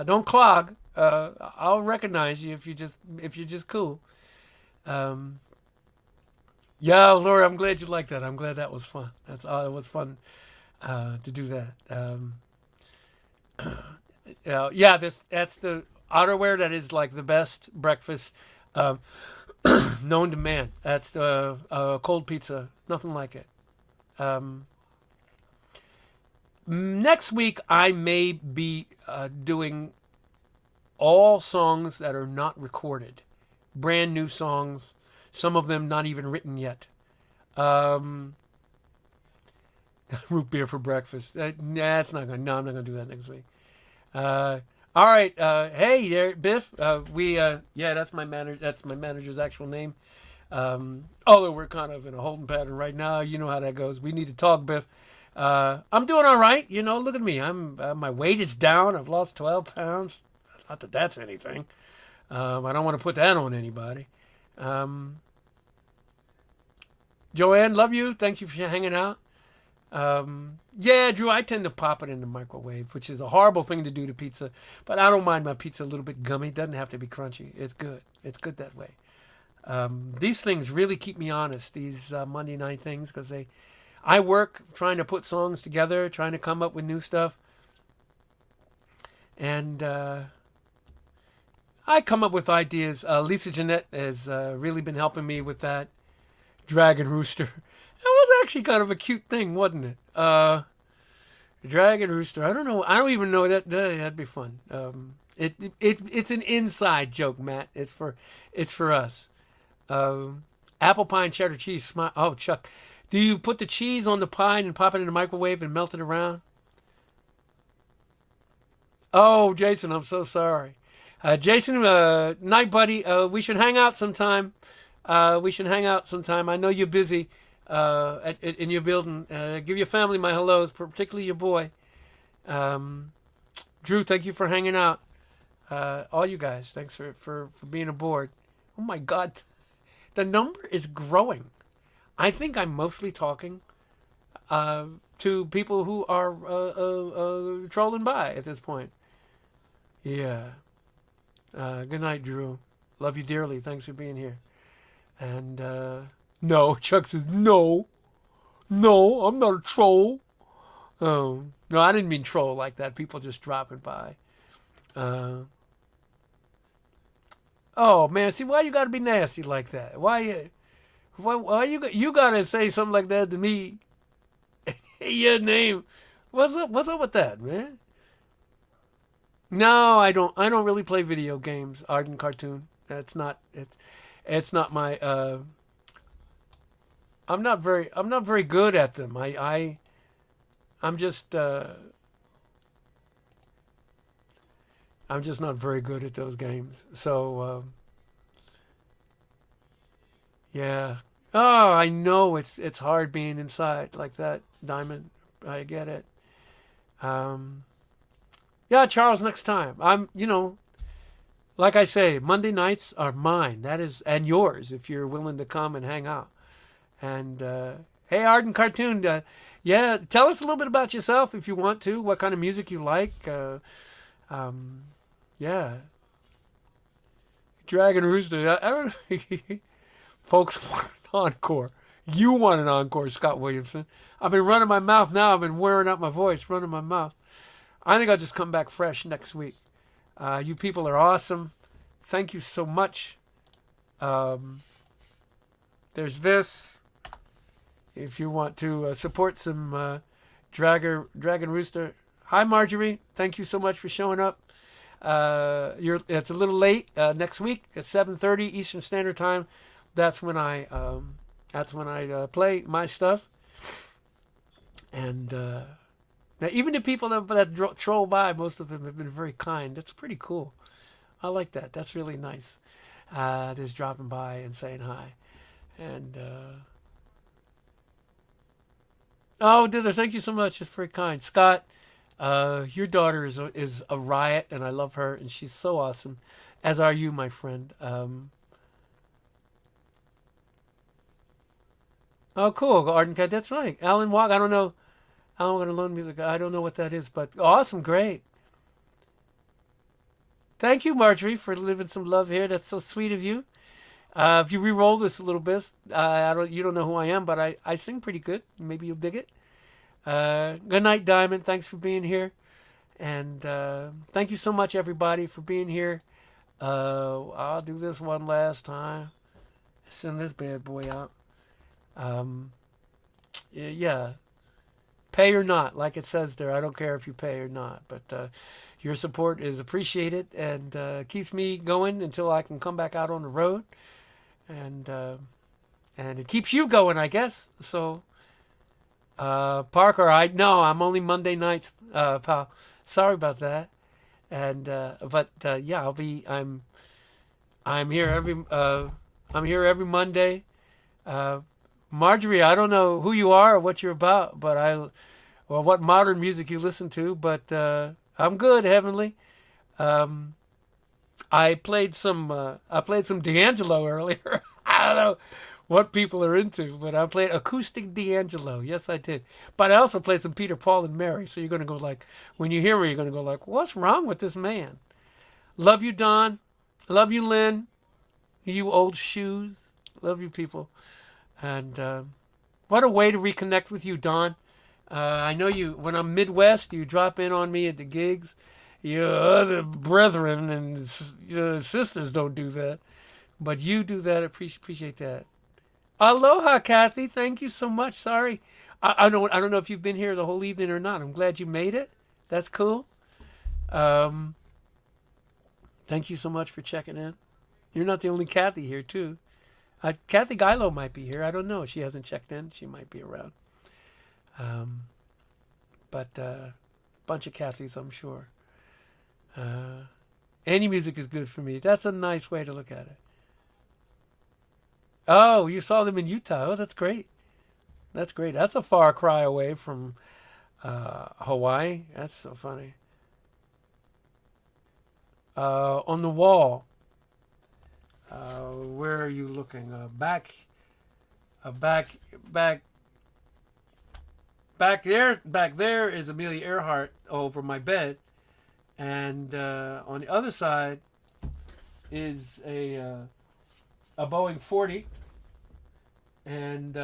Don't clog. I'll recognize you if you're just cool. Yeah, Laura, I'm glad you liked that. I'm glad that was fun. It was fun to do that. Yeah, that's the outerwear that is like the best breakfast known to man. That's the cold pizza. Nothing like it. Next week, I may be doing all songs that are not recorded. Brand new songs. Some of them not even written yet. Root beer for breakfast. I'm not going to do that next week. All right. Hey there, Biff. Yeah, that's my manager's actual name. Although we're kind of in a holding pattern right now, you know how that goes. We need to talk, Biff. I'm doing all right. You know, look at me. My weight is down. I've lost 12 pounds. Not that that's anything. I don't want to put that on anybody. Um, Joanne, love you. Thank you for hanging out. Yeah, Drew, I tend to pop it in the microwave, which is a horrible thing to do to pizza. But I don't mind my pizza a little bit gummy. It doesn't have to be crunchy. It's good. It's good that way. These things really keep me honest, these Monday night things, because I work trying to put songs together, trying to come up with new stuff. And I come up with ideas. Lisa Jeanette has really been helping me with that. Dragon Rooster. That was actually kind of a cute thing, wasn't it? Dragon Rooster. I don't know. I don't even know that. That'd be fun. It's an inside joke, Matt. It's for us. Apple pie and cheddar cheese. Oh, Chuck, do you put the cheese on the pie and pop it in the microwave and melt it around? Oh, Jason, I'm so sorry. Jason, night buddy. We should hang out sometime. I know you're busy in your building. Give your family my hellos, particularly your boy. Drew, thank you for hanging out. All you guys, thanks for being aboard. Oh my God, the number is growing. I think I'm mostly talking to people who are trolling by at this point. Yeah. Good night, Drew. Love you dearly. Thanks for being here. And no, Chuck says no, I'm not a troll. No, I didn't mean troll like that. People just dropping by. Oh man, see, why you gotta be nasty like that? Why you gotta say something like that to me? Your name. What's up with that, man? No, I don't really play video games. Art and cartoon. It's not my. I'm not very good at them. I'm just not very good at those games. So yeah. Oh, I know it's hard being inside like that, Diamond. I get it. Yeah, Charles, next time. Like I say, Monday nights are mine. That is, and yours if you're willing to come and hang out. And hey, Art and Cartoon, yeah, tell us a little bit about yourself if you want to. What kind of music you like? Yeah, Dragon Rooster. I don't. Folks want an encore. You want an encore, Scott Williamson. I've been running my mouth now. I've been wearing out my voice, running my mouth. I think I'll just come back fresh next week. You people are awesome. Thank you so much. There's this. If you want to support some Dragon Rooster. Hi, Marjorie. Thank you so much for showing up. It's a little late. Next week at 7:30 Eastern Standard Time. That's when I play my stuff. And now, even the people that troll by, most of them have been very kind. That's pretty cool. I like that. That's really nice. Just dropping by and saying hi. And oh, Dither, thank you so much. It's very kind. Scott, your daughter is a riot, and I love her, and she's so awesome. As are you, my friend. Oh, cool. Arden Cat, that's right. Alan Walk, I don't know. I'm going to learn music. I don't know what that is, but awesome, great. Thank you, Marjorie, for living some love here. That's so sweet of you. If you re-roll this a little bit, you don't know who I am, but I sing pretty good. Maybe you'll dig it. Good night, Diamond. Thanks for being here. And thank you so much, everybody, for being here. I'll do this one last time. Send this bad boy out. Yeah. Pay or not, like it says there. I don't care if you pay or not, but your support is appreciated and keeps me going until I can come back out on the road, and it keeps you going, I guess. So, Parker, I'm only Monday nights, pal. Sorry about that, and but yeah, I'm here I'm here every Monday. Marjorie, I don't know who you are or what you're about, but or what modern music you listen to, but I'm good, Heavenly. I played some D'Angelo earlier. I don't know what people are into, but I played acoustic D'Angelo. Yes, I did. But I also played some Peter, Paul, and Mary. So you're going to go like, when you hear me, you're going to go like, what's wrong with this man? Love you, Don. Love you, Lynn. You old shoes. Love you, people. And what a way to reconnect with you, Don. I know you, when I'm Midwest, you drop in on me at the gigs. Your other brethren and your sisters don't do that. But you do that. Appreciate that. Aloha, Kathy. Thank you so much. Sorry. I don't know if you've been here the whole evening or not. I'm glad you made it. That's cool. Thank you so much for checking in. You're not the only Kathy here, too. Kathy Gilo might be here. I don't know. She hasn't checked in. She might be around. But bunch of Kathys, I'm sure. Any music is good for me. That's a nice way to look at it. Oh, you saw them in Utah. Oh, that's great. That's great. That's a far cry away from Hawaii. That's so funny. On the wall. Where are you looking? Back there is Amelia Earhart over my bed, and on the other side is a Boeing 40, and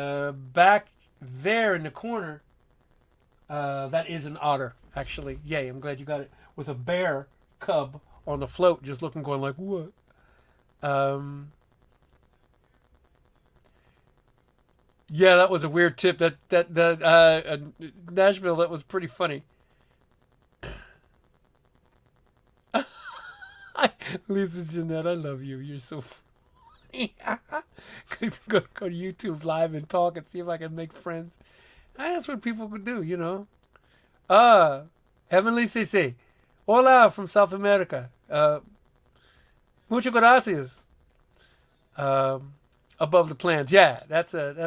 back there in the corner, that is an otter, actually. Yay! I'm glad you got it. With a bear cub on the float, just looking, going like, what? Yeah, that was a weird tip. Nashville, that was pretty funny. Lisa Jeanette, I love you. You're so funny. go to YouTube Live and talk and see if I can make friends. That's what people could do, you know. Heavenly CC. Hola from South America. Muchas gracias. Above the plans. Yeah, that's an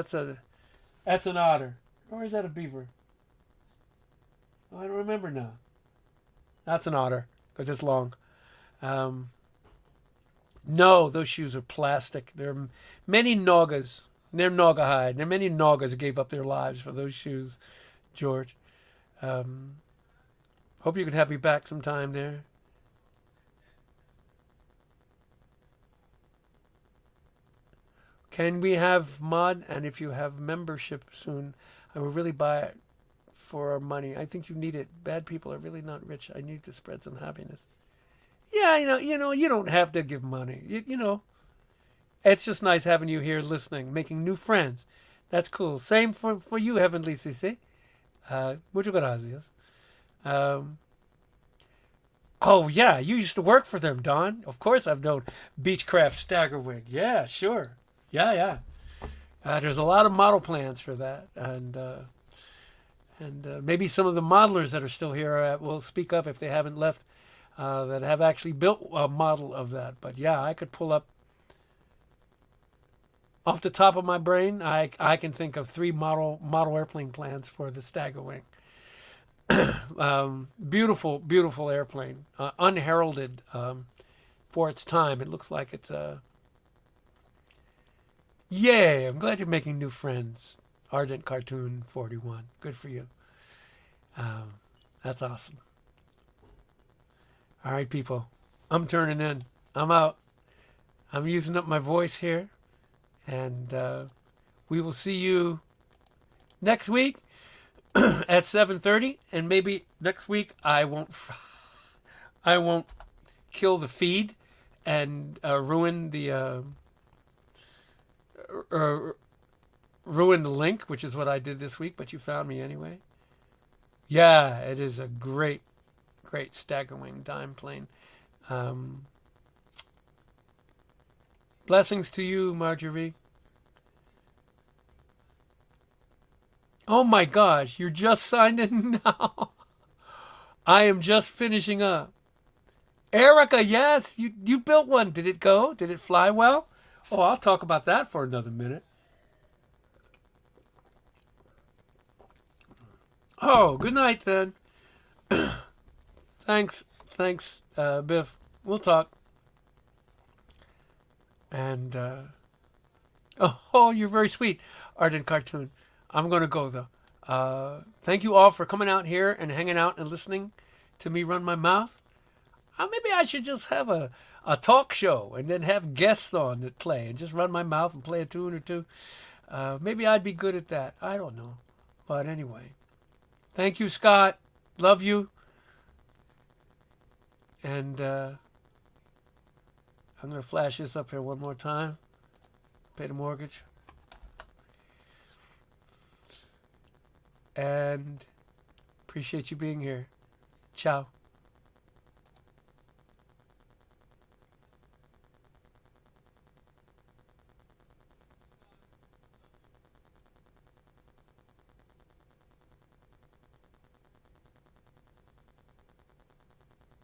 otter. Or is that a beaver? Oh, I don't remember now. That's an otter because it's long. No, those shoes are plastic. There are many Nagas. They're Naga hide. There are many Nagas that gave up their lives for those shoes, George. Hope you can have me back sometime there. Can we have mod? And if you have membership soon, I will really buy it for our money. I think you need it. Bad people are really not rich. I need to spread some happiness. Yeah, you don't have to give money. You know, it's just nice having you here listening, making new friends. That's cool. Same for you, Heavenly CC. Muchas gracias. Oh, yeah, you used to work for them, Don. Of course I've known Beechcraft Staggerwing. Yeah, sure. Yeah. There's a lot of model plans for that. And maybe some of the modelers that are still here will speak up if they haven't left, that have actually built a model of that. But yeah, I could pull up off the top of my brain. I can think of 3 model airplane plans for the Staggerwing. Beautiful airplane, unheralded for its time. It looks like it's yay! I'm glad you're making new friends. Ardent Cartoon 41. Good for you. That's awesome. All right, people. I'm turning in. I'm out. I'm using up my voice here. And we will see you next week at 7:30. And maybe next week I won't kill the feed and ruin the link, which is what I did this week, but you found me anyway. Yeah, it is a great Staggerwing dime plane. Blessings to you, Marjorie. Oh my gosh, you're just signed in now. I am just finishing up. Erica, yes, you built one. Did it go? Did it fly well? Oh, I'll talk about that for another minute. Oh, good night then. Thanks, Biff. We'll talk. And oh, you're very sweet, Art and Cartoon. I'm gonna go though. Thank you all for coming out here and hanging out and listening to me run my mouth. Maybe I should just have a talk show and then have guests on that play and just run my mouth and play a tune or two. Maybe I'd be good at that. I don't know. But anyway, thank you, Scott. Love you. And I'm going to flash this up here one more time. Pay the mortgage. And appreciate you being here. Ciao.